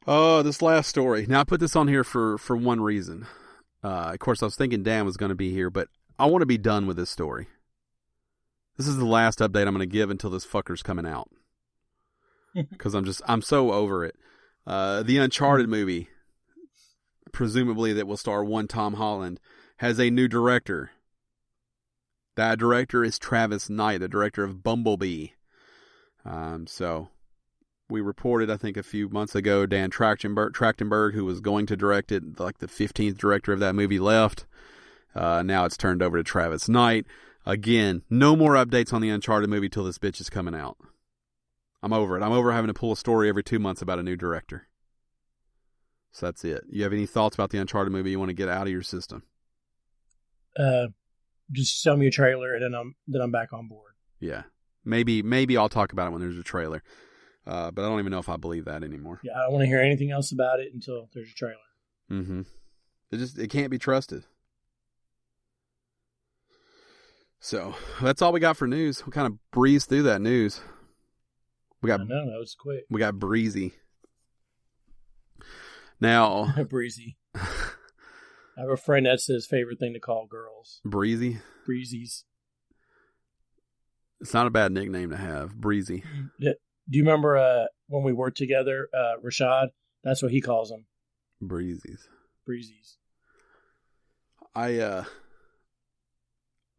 Oh, this last story. Now, I put this on here for one reason. Of course, I was thinking Dan was going to be here, but I want to be done with this story. This is the last update I'm going to give until this fucker's coming out. Because I'm so over it. The Uncharted movie. presumably that will star one Tom Holland, has a new director. That director is Travis Knight, the director of Bumblebee. So we reported, I think, a few months ago, Dan Trachtenberg, who was going to direct it, like the 15th director of that movie, left. Now it's turned over to Travis Knight. Again, no more updates on the Uncharted movie till this bitch is coming out. I'm over it. I'm over having to pull a story every 2 months about a new director. So that's it. You have any thoughts about the Uncharted movie you want to get out of your system? Just show me a trailer and then I'm back on board. Yeah. Maybe I'll talk about it when there's a trailer. But I don't even know if I believe that anymore. Yeah, I don't want to hear anything else about it until there's a trailer. Mm-hmm. It can't be trusted. So that's all we got for news. We kind of breezed through that news. I know, that was quick. We got breezy. Now, breezy. I have a friend that's his favorite thing to call girls. Breezy? Breezies. It's not a bad nickname to have. Breezy. Do you remember when we worked together, Rashad? That's what he calls them. Breezies. Breezies. I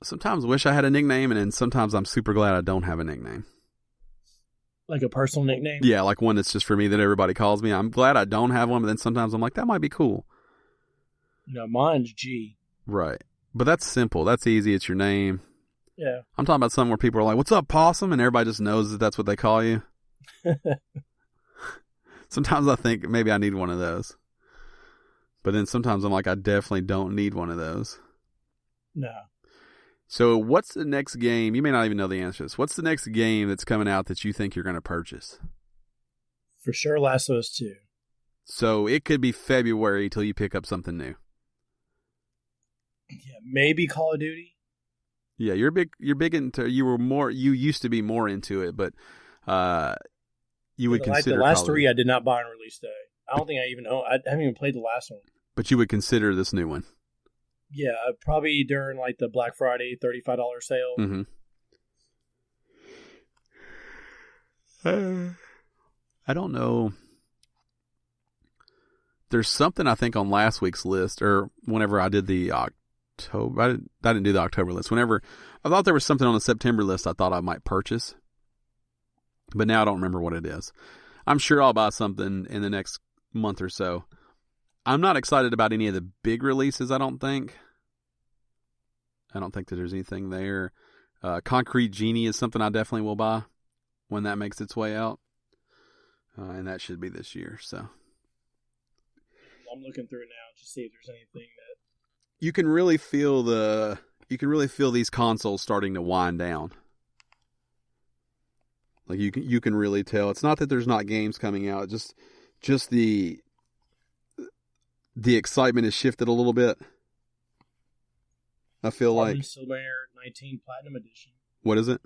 sometimes wish I had a nickname, and then sometimes I'm super glad I don't have a nickname. Like a personal nickname? Yeah, like one that's just for me that everybody calls me. I'm glad I don't have one, but then sometimes I'm like, that might be cool. Mine's G. Right. But that's simple. That's easy. It's your name. Yeah. I'm talking about something where people are like, what's up, Possum? And everybody just knows that that's what they call you. Sometimes I think maybe I need one of those. But then sometimes I'm like, I definitely don't need one of those. No. So what's the next game? You may not even know the answer to this. What's the next game that's coming out that you think you're going to purchase? For sure, Last of Us 2. So it could be February till you pick up something new. Yeah, maybe Call of Duty. Yeah, you're big into, you used to be more into it, but you would consider the last three I did not buy on release day. I don't think I even own. I haven't even played the last one. But you would consider this new one. Yeah, probably during like the Black Friday $35 sale. Mm-hmm. I don't know. There's something I think on last week's list, or whenever I did the October. I didn't do the October list. Whenever I thought there was something on the September list, I thought I might purchase, but now I don't remember what it is. I'm sure I'll buy something in the next month or so. I'm not excited about any of the big releases, I don't think. I don't think that there's anything there. Concrete Genie is something I definitely will buy when that makes its way out. And that should be this year, so. I'm looking through it now to see if there's anything that... You can really feel these consoles starting to wind down. Like you can really tell. It's not that there's not games coming out, just the excitement has shifted a little bit. I feel Farming like Simulator 19 Platinum Edition. What is it?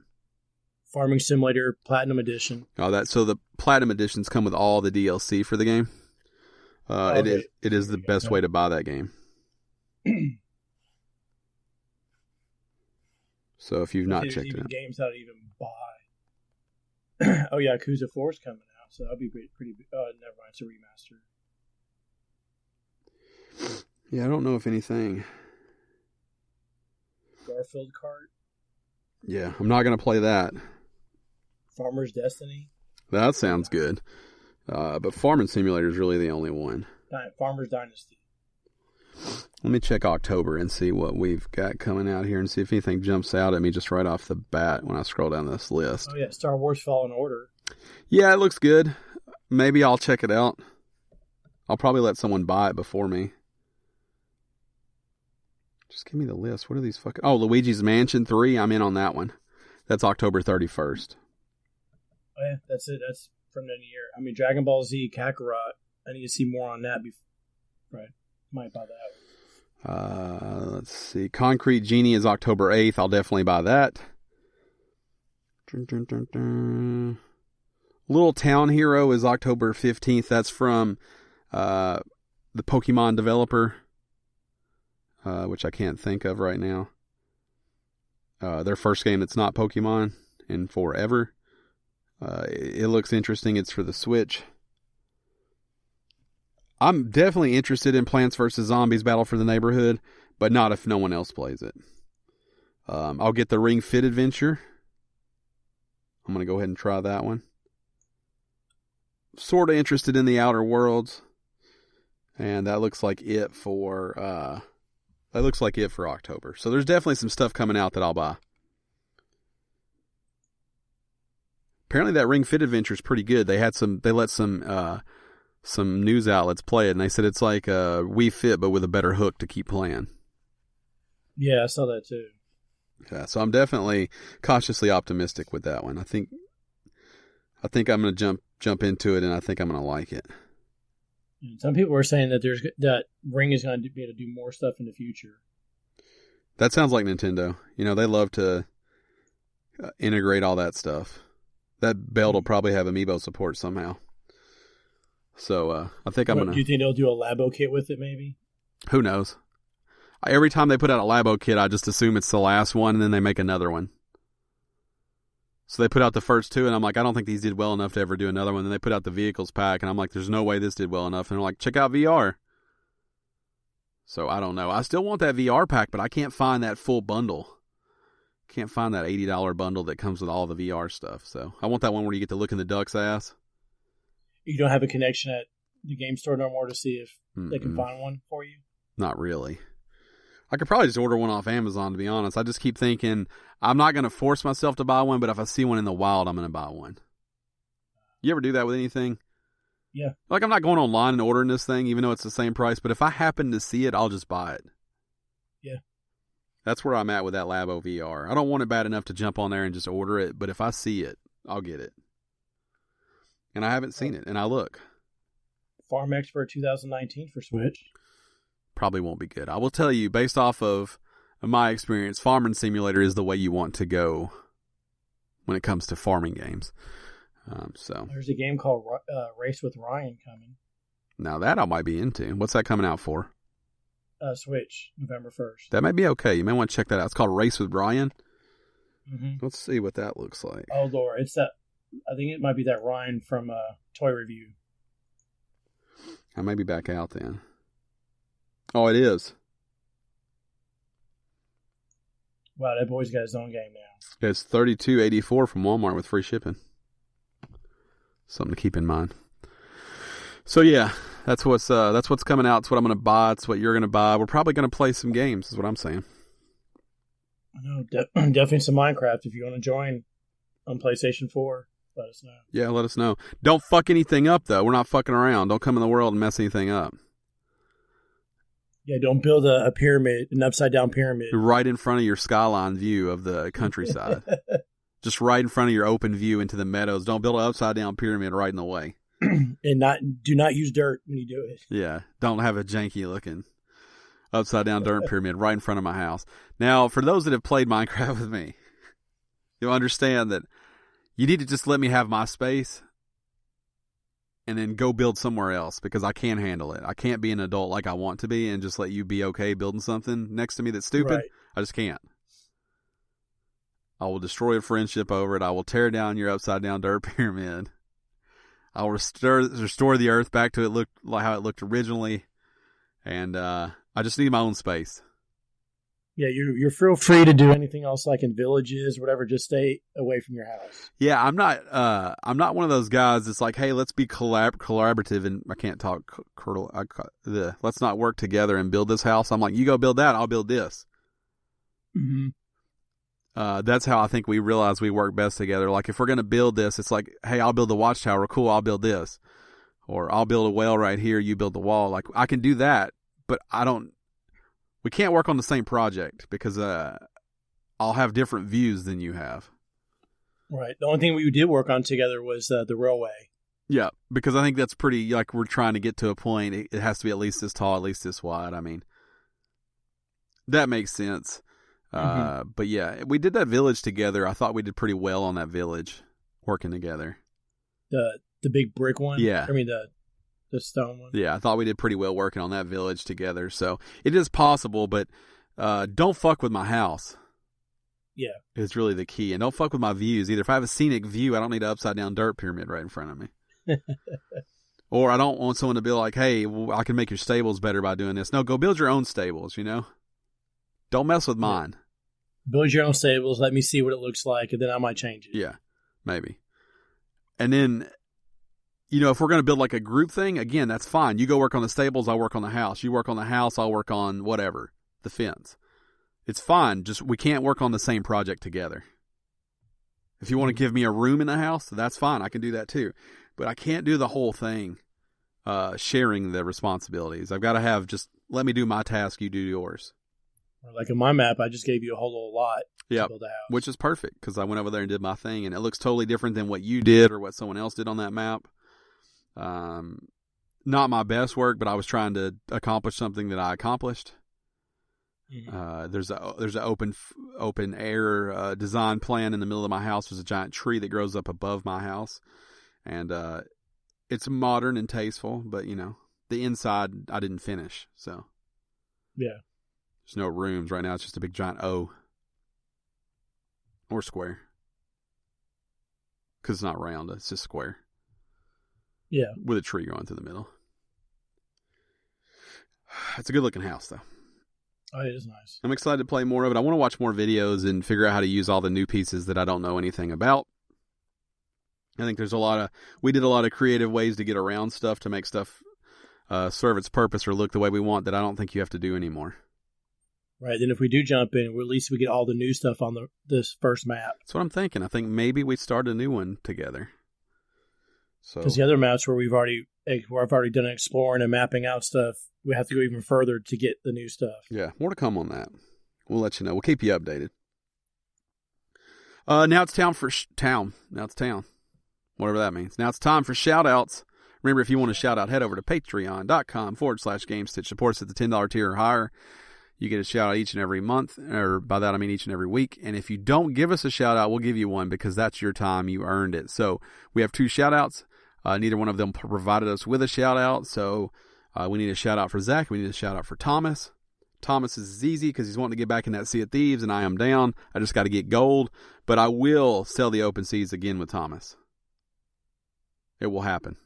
Farming Simulator Platinum Edition. Oh, so the Platinum Editions come with all the DLC for the game. Okay. It is the best way to buy that game. So if you've not checked it out, games that I even buy. Oh yeah, Yakuza 4 is coming out, so that'll be pretty. Oh, never mind, it's a remaster. Yeah, I don't know if anything. Garfield Kart. Yeah, I'm not gonna play that. Farmer's Destiny. That sounds good. But Farming Simulator is really the only one. Farmer's Dynasty. Let me check October and see what we've got coming out here and see if anything jumps out at me just right off the bat when I scroll down this list. Oh, yeah. Star Wars Fallen Order. Yeah, it looks good. Maybe I'll check it out. I'll probably let someone buy it before me. Just give me the list. What are these fucking... Oh, Luigi's Mansion 3. I'm in on that one. That's October 31st. Oh, yeah. That's it. That's from the year. I mean, Dragon Ball Z Kakarot. I need to see more on that before. Right. Might buy that. Let's see. Concrete Genie is October 8th. I'll definitely buy that. Little Town Hero is October 15th. That's from the Pokemon developer, which I can't think of right now. Their first game that's not Pokemon in forever. It looks interesting. It's for the Switch. I'm definitely interested in Plants vs. Zombies Battle for the Neighborhood, but not if no one else plays it. I'll get the Ring Fit Adventure. I'm going to go ahead and try that one. Sort of interested in the Outer Worlds. And that looks like it for October. So there's definitely some stuff coming out that I'll buy. Apparently that Ring Fit Adventure is pretty good. They let some news outlets play it, and they said it's like Wii Fit, but with a better hook to keep playing. Yeah, I saw that too. Yeah, so I'm definitely cautiously optimistic with that one. I think I'm going to jump into it, and I think I'm going to like it. Some people are saying that Ring is going to be able to do more stuff in the future. That sounds like Nintendo. You know, they love to integrate all that stuff. That belt will probably have amiibo support somehow. So I think I'm going to... Do you think they'll do a Labo kit with it maybe? Who knows? Every time they put out a Labo kit, I just assume it's the last one, and then they make another one. So they put out the first two, and I'm like, I don't think these did well enough to ever do another one. Then they put out the vehicles pack, and I'm like, there's no way this did well enough. And they're like, check out VR. So I don't know. I still want that VR pack, but I can't find that full bundle. Can't find that $80 bundle that comes with all the VR stuff. So I want that one where you get to look in the duck's ass. You don't have a connection at the game store no more to see if they can find one for you? Not really. I could probably just order one off Amazon, to be honest. I just keep thinking I'm not going to force myself to buy one, but if I see one in the wild, I'm going to buy one. You ever do that with anything? Yeah. Like, I'm not going online and ordering this thing, even though it's the same price, but if I happen to see it, I'll just buy it. Yeah. That's where I'm at with that Labo VR. I don't want it bad enough to jump on there and just order it, but if I see it, I'll get it. And I haven't seen it, and I look. Farm Expert 2019 for Switch. Probably won't be good. I will tell you, based off of my experience, Farming Simulator is the way you want to go when it comes to farming games. So there's a game called Race with Ryan coming. Now that I might be into. What's that coming out for? Switch, November 1st. That may be okay. You may want to check that out. It's called Race with Ryan. Mm-hmm. Let's see what that looks like. Oh, Lord. It's that. I think it might be that Ryan from Toy Review. I may be back out then. Oh, it is. Wow, that boy's got his own game now. It's $32.84 from Walmart with free shipping. Something to keep in mind. So yeah, that's what's coming out. It's what I'm going to buy. It's what you're going to buy. We're probably going to play some games, is what I'm saying. I know, definitely some Minecraft. If you want to join on PlayStation 4, let us know. Yeah, let us know. Don't fuck anything up, though. We're not fucking around. Don't come in the world and mess anything up. Yeah, don't build a pyramid, an upside-down pyramid. Right in front of your skyline view of the countryside. Just right in front of your open view into the meadows. Don't build an upside-down pyramid right in the way. And do not use dirt when you do it. Yeah, don't have a janky-looking upside-down dirt pyramid right in front of my house. Now, for those that have played Minecraft with me, you'll understand that you need to just let me have my space and then go build somewhere else because I can't handle it. I can't be an adult like I want to be and just let you be okay building something next to me that's stupid. Right. I just can't. I will destroy a friendship over it. I will tear down your upside-down dirt pyramid. I will restore the earth back to it like how it looked originally. And I just need my own space. Yeah, you're feel free to do anything else like in villages or whatever. Just stay away from your house. Yeah, I'm not one of those guys that's like, hey, let's be collaborative, and I can't talk. Let's not work together and build this house. I'm like, you go build that, I'll build this. Mm-hmm. That's how I think we realize we work best together. Like if we're gonna build this, it's like, hey, I'll build the watchtower. Cool, I'll build this, or I'll build a well right here. You build the wall. Like I can do that, but I don't. We can't work on the same project because I'll have different views than you have. Right. The only thing we did work on together was the railway. Yeah, because I think that's pretty, like we're trying to get to a point. It has to be at least this tall, at least this wide. I mean, that makes sense. But yeah, we did that village together. I thought we did pretty well on that village working together. The big brick one? Yeah. I mean, the stone one. Yeah, I thought we did pretty well working on that village together. So it is possible, but don't fuck with my house. Yeah. It's really the key. And don't fuck with my views either. If I have a scenic view, I don't need an upside down dirt pyramid right in front of me. Or I don't want someone to be like, hey, well, I can make your stables better by doing this. No, go build your own stables, you know? Don't mess with mine. Build your own stables. Let me see what it looks like, and then I might change it. Yeah, maybe. And then, you know, if we're going to build like a group thing, again, that's fine. You go work on the stables, I'll work on the house. You work on the house, I'll work on whatever, the fence. It's fine. Just we can't work on the same project together. If you want to give me a room in the house, that's fine. I can do that too. But I can't do the whole thing sharing the responsibilities. I've got to have just let me do my task, you do yours. Like in my map, I just gave you a whole little lot to build a house. Which is perfect because I went over there and did my thing, and it looks totally different than what you did or what someone else did on that map. Not my best work, but I was trying to accomplish something that I accomplished. Mm-hmm. There's an open air design plan in the middle of my house. There's a giant tree that grows up above my house, and it's modern and tasteful. But you know, the inside I didn't finish, so yeah. There's no rooms right now. It's just a big giant O or square because it's not round. It's just square. Yeah, with a tree going through the middle. It's a good looking house, though. Oh, it is nice. I'm excited to play more of it. I want to watch more videos and figure out how to use all the new pieces that I don't know anything about. I think there's we did a lot of creative ways to get around stuff to make stuff serve its purpose or look the way we want that I don't think you have to do anymore. Right. Then if we do jump in, at least we get all the new stuff on this first map. That's what I'm thinking. I think maybe we start a new one together. Because the other maps where I've already done exploring and mapping out stuff, we have to go even further to get the new stuff. Yeah, more to come on that. We'll let you know. We'll keep you updated. Now it's town. Now it's town. Whatever that means. Now it's time for shout-outs. Remember, if you want to shout out, head over to patreon.com/Gamestitch. Support us at the $10 tier or higher. You get a shout-out each and every month, or by that I mean each and every week. And if you don't give us a shout-out, we'll give you one because that's your time. You earned it. So we have 2 shout-outs. Neither one of them provided us with a shout-out. So we need a shout-out for Zach. We need a shout-out for Thomas. Thomas is easy because he's wanting to get back in that Sea of Thieves, and I am down. I just got to get gold. But I will sell the open seas again with Thomas. It will happen.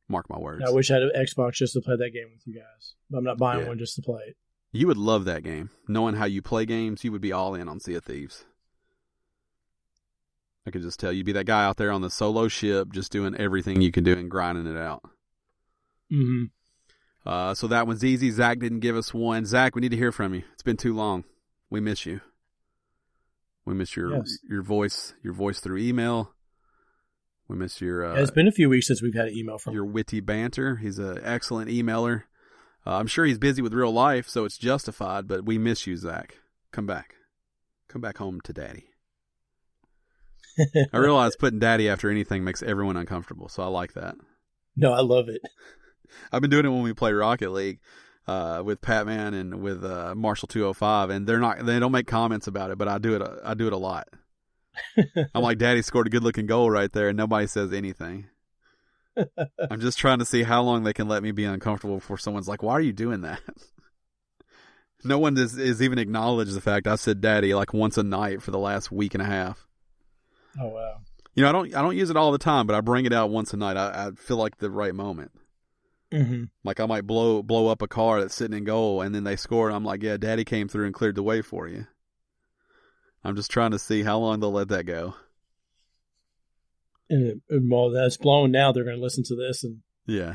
Mark my words. I wish I had an Xbox just to play that game with you guys. But I'm not buying one just to play it. You would love that game. Knowing how you play games, you would be all in on Sea of Thieves. I could just tell you'd be that guy out there on the solo ship just doing everything you can do and grinding it out. Mm-hmm. So that one's easy. Zach didn't give us one. Zach, we need to hear from you. It's been too long. We miss you. We miss your voice through email. We miss your... it's been a few weeks since we've had an email from your witty banter. He's an excellent emailer. I'm sure he's busy with real life, so it's justified, but we miss you, Zach. Come back. Come back home to Daddy. I realize putting Daddy after anything makes everyone uncomfortable, so I like that. No, I love it. I've been doing it when we play Rocket League with Patman and with Marshall 205, and they don't make comments about it, but I do it a lot. I'm like, Daddy scored a good-looking goal right there, and nobody says anything. I'm just trying to see how long they can let me be uncomfortable before someone's like, why are you doing that? No one is even acknowledged the fact I said Daddy like once a night for the last week and a half. Oh, wow. You know, I don't use it all the time, but I bring it out once a night. I feel like the right moment. Mm-hmm. Like I might blow up a car that's sitting in goal, and then they score, and I'm like, yeah, Daddy came through and cleared the way for you. I'm just trying to see how long they'll let that go. And while that's blown now, they're going to listen to this. And Yeah,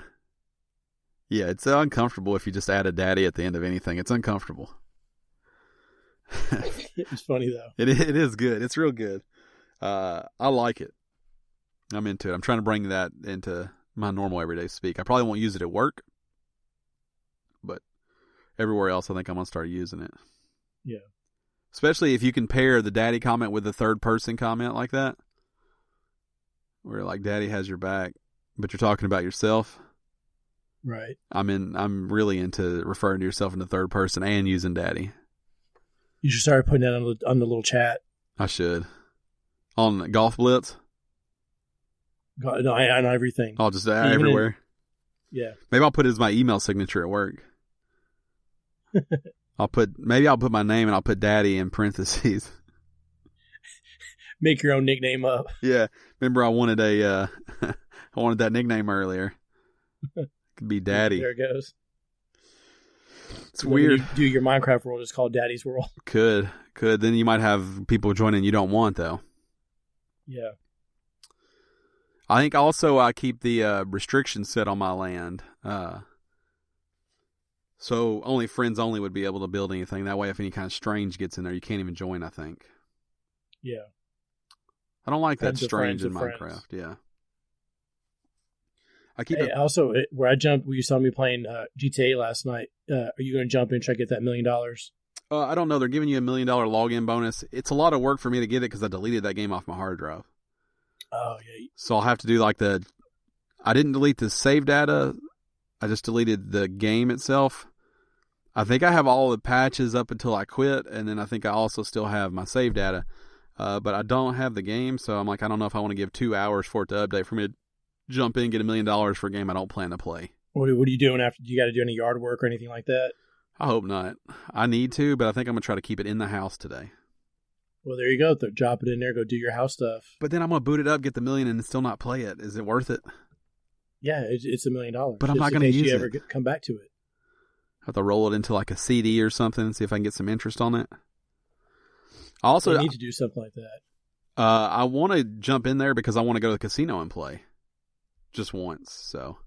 it's uncomfortable if you just add a Daddy at the end of anything. It's uncomfortable. It's funny, though. It is good. It's real good. I like it. I'm into it. I'm trying to bring that into my normal everyday speak. I probably won't use it at work, but everywhere else I think I'm going to start using it. Yeah. Especially if you can pair the Daddy comment with the third person comment like that. Where like Daddy has your back, but you're talking about yourself. Right. I'm really into referring to yourself in the third person and using Daddy. You should start putting that on the little chat. I should. On Golf Blitz? On everything. I'll just add everywhere. Yeah. Maybe I'll put it as my email signature at work. I'll put my name and I'll put Daddy in parentheses. Make your own nickname up. Yeah. Remember I wanted I wanted that nickname earlier. Could be Daddy. There it goes. It's weird. You do your Minecraft world, it's called Daddy's World. Could. Then you might have people joining you don't want, though. Yeah. I think also I keep the restrictions set on my land. So only friends only would be able to build anything. That way, if any kind of strange gets in there, you can't even join, I think. Yeah. I don't like Friends that strange in friends. Minecraft. Yeah. I keep Also, where I jumped, where you saw me playing GTA last night, are you going to jump in and try to get that $1 million? I don't know. They're giving you $1 million login bonus. It's a lot of work for me to get it because I deleted that game off my hard drive. Oh, yeah. So I'll have to do I didn't delete the save data. I just deleted the game itself. I think I have all the patches up until I quit, and then I think I also still have my save data. But I don't have the game, so I'm like, I don't know if I want to give 2 hours for it to update for me to jump in and get $1 million for a game I don't plan to play. What are you doing after? Do you got to do any yard work or anything like that? I hope not. I need to, but I think I'm going to try to keep it in the house today. Well, there you go. Drop it in there. Go do your house stuff. But then I'm going to boot it up, get the $1 million, and still not play it. Is it worth it? Yeah, it's $1 million. But I'm not going to use it. Ever come back to it. I have to roll it into like a CD or something and see if I can get some interest on it. Also, you need to do something like that. I want to jump in there because I want to go to the casino and play. Just once, so.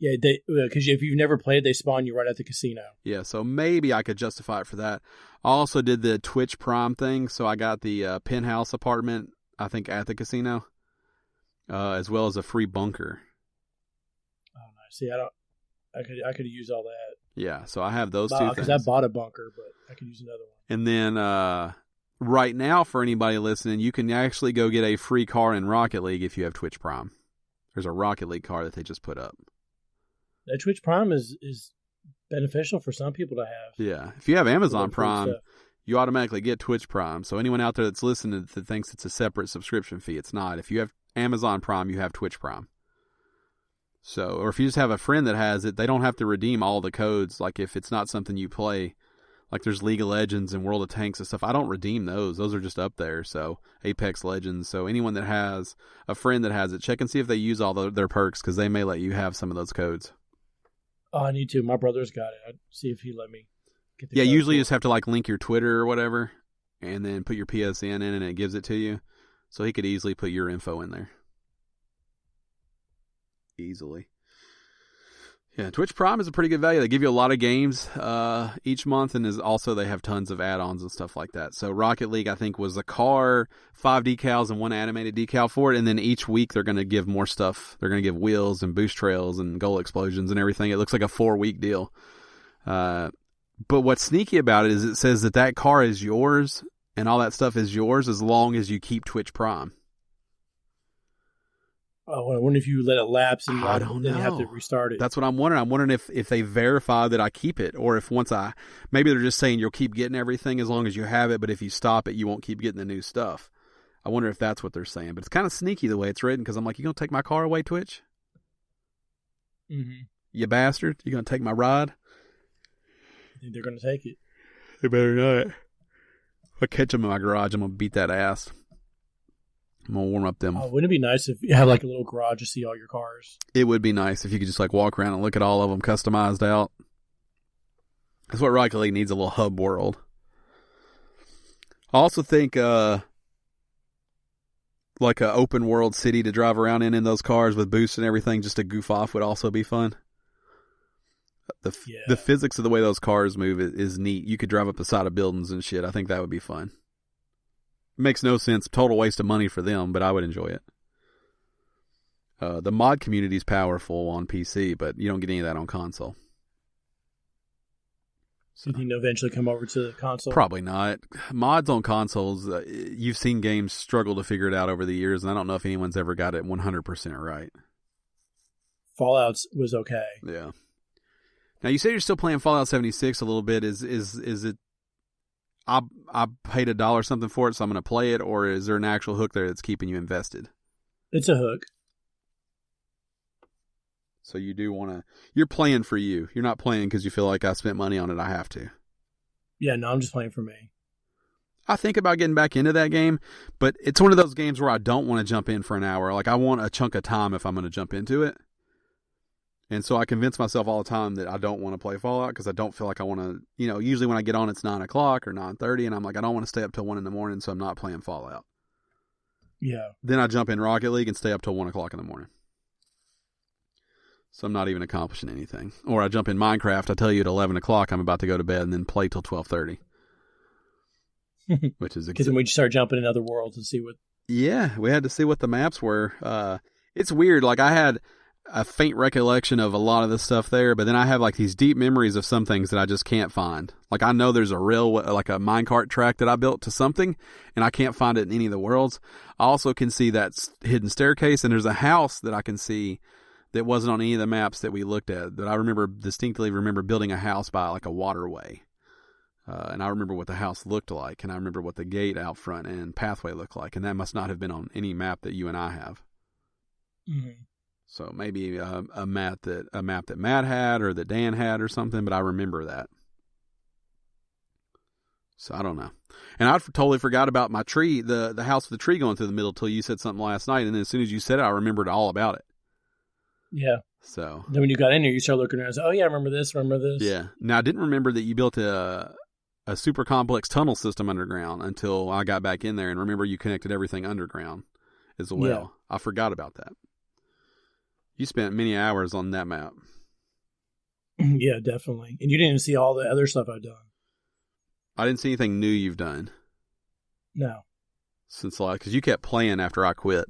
Yeah, because if you've never played, they spawn you right at the casino. Yeah, so maybe I could justify it for that. I also did the Twitch Prime thing, so I got the penthouse apartment, I think, at the casino, as well as a free bunker. Oh, nice. See, I could use all that. Yeah, so I have those two things. Because I bought a bunker, but I could use another one. And then right now, for anybody listening, you can actually go get a free car in Rocket League if you have Twitch Prime. There's a Rocket League car that they just put up. That Twitch Prime is beneficial for some people to have. Yeah. If you have Amazon Prime, you automatically get Twitch Prime. So anyone out there that's listening that thinks it's a separate subscription fee, it's not. If you have Amazon Prime, you have Twitch Prime. So, or if you just have a friend that has it, they don't have to redeem all the codes. Like if it's not something you play, like there's League of Legends and World of Tanks and stuff. I don't redeem those. Those are just up there. So Apex Legends. So anyone that has a friend that has it, check and see if they use all their perks because they may let you have some of those codes. Oh, I need to. My brother's got it. I'd see if he let me get the Yeah, usually you just have to like link your Twitter or whatever and then put your PSN in and it gives it to you. So he could easily put your info in there. Easily. Yeah, Twitch Prime is a pretty good value. They give you a lot of games each month, and they have tons of add-ons and stuff like that. So Rocket League, I think, was a car, 5 decals, and 1 animated decal for it. And then each week they're going to give more stuff. They're going to give wheels and boost trails and goal explosions and everything. It looks like a 4-week deal. But what's sneaky about it is it says that car is yours and all that stuff is yours as long as you keep Twitch Prime. Oh, I wonder if you let it lapse and I don't know. Then you have to restart it. That's what I'm wondering. I'm wondering if they verify that I keep it, or if maybe they're just saying you'll keep getting everything as long as you have it, but if you stop it, you won't keep getting the new stuff. I wonder if that's what they're saying. But it's kind of sneaky the way it's written because I'm like, you going to take my car away, Twitch? Mm-hmm. You bastard. You going to take my ride? I think they're going to take it. They better not. If I catch them in my garage, I'm going to beat that ass. I'm going to warm up them. Oh, wouldn't it be nice if you had like a little garage to see all your cars? It would be nice if you could just like walk around and look at all of them customized out. That's what Rocket League needs, a little hub world. I also think like an open world city to drive around in those cars with boosts and everything just to goof off would also be fun. The physics of the way those cars move is neat. You could drive up the side of buildings and shit. I think that would be fun. Makes no sense. Total waste of money for them, but I would enjoy it. The mod community is powerful on PC, but you don't get any of that on console. So you think they'll eventually come over to the console? Probably not. Mods on consoles, you've seen games struggle to figure it out over the years, and I don't know if anyone's ever got it 100% right. Fallout was okay. Yeah. Now, you say you're still playing Fallout 76 a little bit. Is it... I paid $1 something for it, so I'm going to play it, or is there an actual hook there that's keeping you invested? It's a hook. So you do want to... You're playing for you. You're not playing because you feel like I spent money on it, I have to. Yeah, no, I'm just playing for me. I think about getting back into that game, but it's one of those games where I don't want to jump in for an hour. Like, I want a chunk of time if I'm going to jump into it. And so I convince myself all the time that I don't want to play Fallout because I don't feel like I want to, usually when I get on it's 9 o'clock or 9:30 and I'm like, I don't want to stay up till 1 in the morning, so I'm not playing Fallout. Yeah. Then I jump in Rocket League and stay up till 1 o'clock in the morning. So I'm not even accomplishing anything. Or I jump in Minecraft, I tell you at 11 o'clock I'm about to go to bed and then play till 12:30. Which is because then we just start jumping in other worlds and see what. Yeah, we had to see what the maps were. It's weird. Like, I had a faint recollection of a lot of the stuff there, but then I have like these deep memories of some things that I just can't find. Like, I know there's a minecart track that I built to something, and I can't find it in any of the worlds. I also can see that hidden staircase, and there's a house that I can see that wasn't on any of the maps that we looked at. That I distinctly remember building a house by like a waterway. And I remember what the house looked like, and I remember what the gate out front and pathway looked like, and that must not have been on any map that you and I have. Mm-hmm. So maybe a map that Matt had or that Dan had or something, but I remember that. So I don't know. And I totally forgot about my tree, the house with the tree going through the middle till you said something last night, and then as soon as you said it, I remembered all about it. Yeah. So then when you got in there, you started looking around and said, oh yeah, I remember this. Yeah. Now, I didn't remember that you built a super complex tunnel system underground until I got back in there, and remember you connected everything underground as well. Yeah. I forgot about that. You spent many hours on that map. Yeah, definitely. And you didn't even see all the other stuff I've done. I didn't see anything new you've done. No. Since because you kept playing after I quit.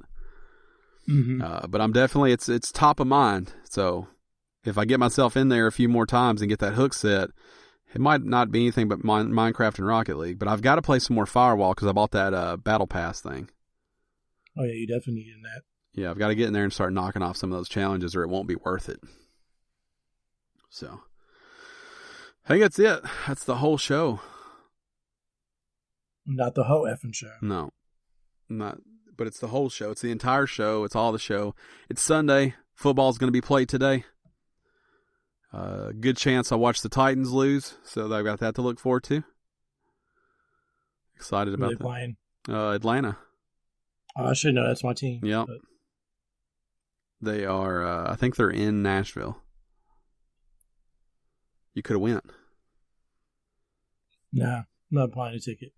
Mm-hmm. But I'm definitely, it's top of mind. So if I get myself in there a few more times and get that hook set, it might not be anything but Minecraft and Rocket League. But I've got to play some more Firewall because I bought that Battle Pass thing. Oh, yeah, you definitely need that. Yeah, I've got to get in there and start knocking off some of those challenges or it won't be worth it. So, I think that's it. That's the whole show. Not the whole effing show. No. Not, but it's the whole show. It's the entire show. It's all the show. It's Sunday. Football's going to be played today. Good chance I'll watch the Titans lose, so I've got that to look forward to. Excited about that. Who are they playing? Atlanta. Oh, I should know. That's my team. Yep. But... They are, I think they're in Nashville. You could have went. Nah, I'm not buying a ticket.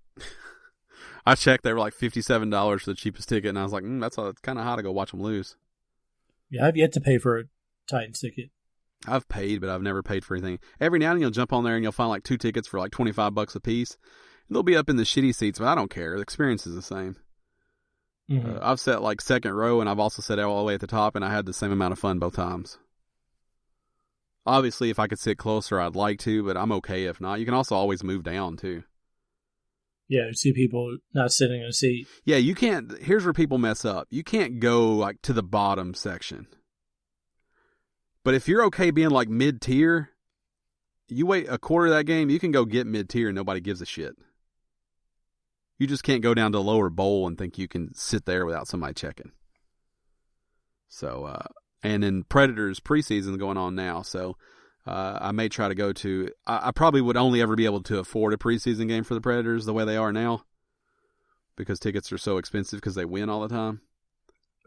I checked. They were like $57 for the cheapest ticket, and I was like, that's kind of high to go watch them lose. Yeah, I've yet to pay for a Titans ticket. I've paid, but I've never paid for anything. Every now and then you'll jump on there and you'll find like 2 tickets for like $25 a piece. And they'll be up in the shitty seats, but I don't care. The experience is the same. Mm-hmm. I've sat like second row, and I've also sat all the way at the top, and I had the same amount of fun both times. Obviously, if I could sit closer, I'd like to, but I'm okay if not. You can also always move down, too. Yeah, see people not sitting in a seat. Yeah, you can't. Here's where people mess up. You can't go like to the bottom section. But if you're okay being like mid-tier, you wait a quarter of that game, you can go get mid-tier and nobody gives a shit. You just can't go down to a lower bowl and think you can sit there without somebody checking. So, and then Predators preseason going on now, so I may try to go to... I probably would only ever be able to afford a preseason game for the Predators the way they are now, because tickets are so expensive because they win all the time.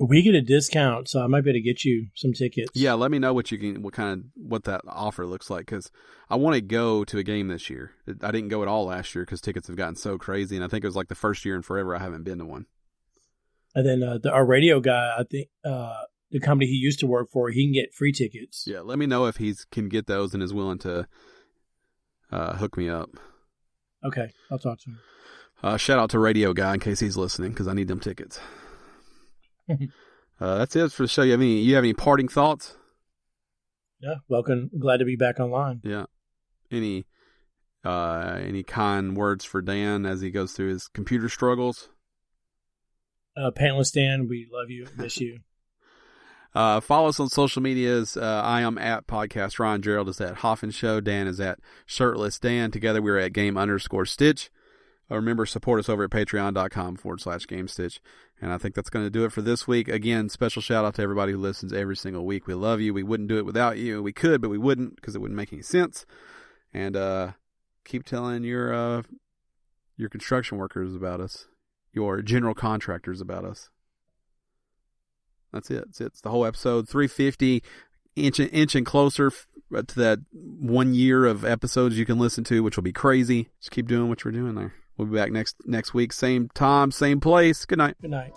We get a discount, so I might be able to get you some tickets. Yeah, let me know what that offer looks like, because I want to go to a game this year. I didn't go at all last year because tickets have gotten so crazy, and I think it was like the first year in forever I haven't been to one. And then our radio guy, I think the company he used to work for, he can get free tickets. Yeah, let me know if he can get those and is willing to hook me up. Okay, I'll talk to him. Shout out to radio guy in case he's listening, because I need them tickets. That's it for the show. You have any parting thoughts? Yeah, welcome. Glad to be back online. Yeah. Any kind words for Dan as he goes through his computer struggles? Panelist Dan, we love you, miss you. Follow us on social medias. I am at Podcast. Ryan Gerald is at Hoffman Show. Dan is at Shirtless Dan. Together we're at Game_Stitch. Remember, support us over at patreon.com/Gamestitch. And I think that's going to do it for this week. Again, special shout out to everybody who listens every single week. We love you. We wouldn't do it without you. We could, but we wouldn't because it wouldn't make any sense. And keep telling your Your construction worker is about us. Your general contractor is about us. That's it. It's the whole episode. 350, inching closer to that 1 year of episodes you can listen to, which will be crazy. Just keep doing what you're doing there. We'll be back next week. Same time, same place. Good night. Good night.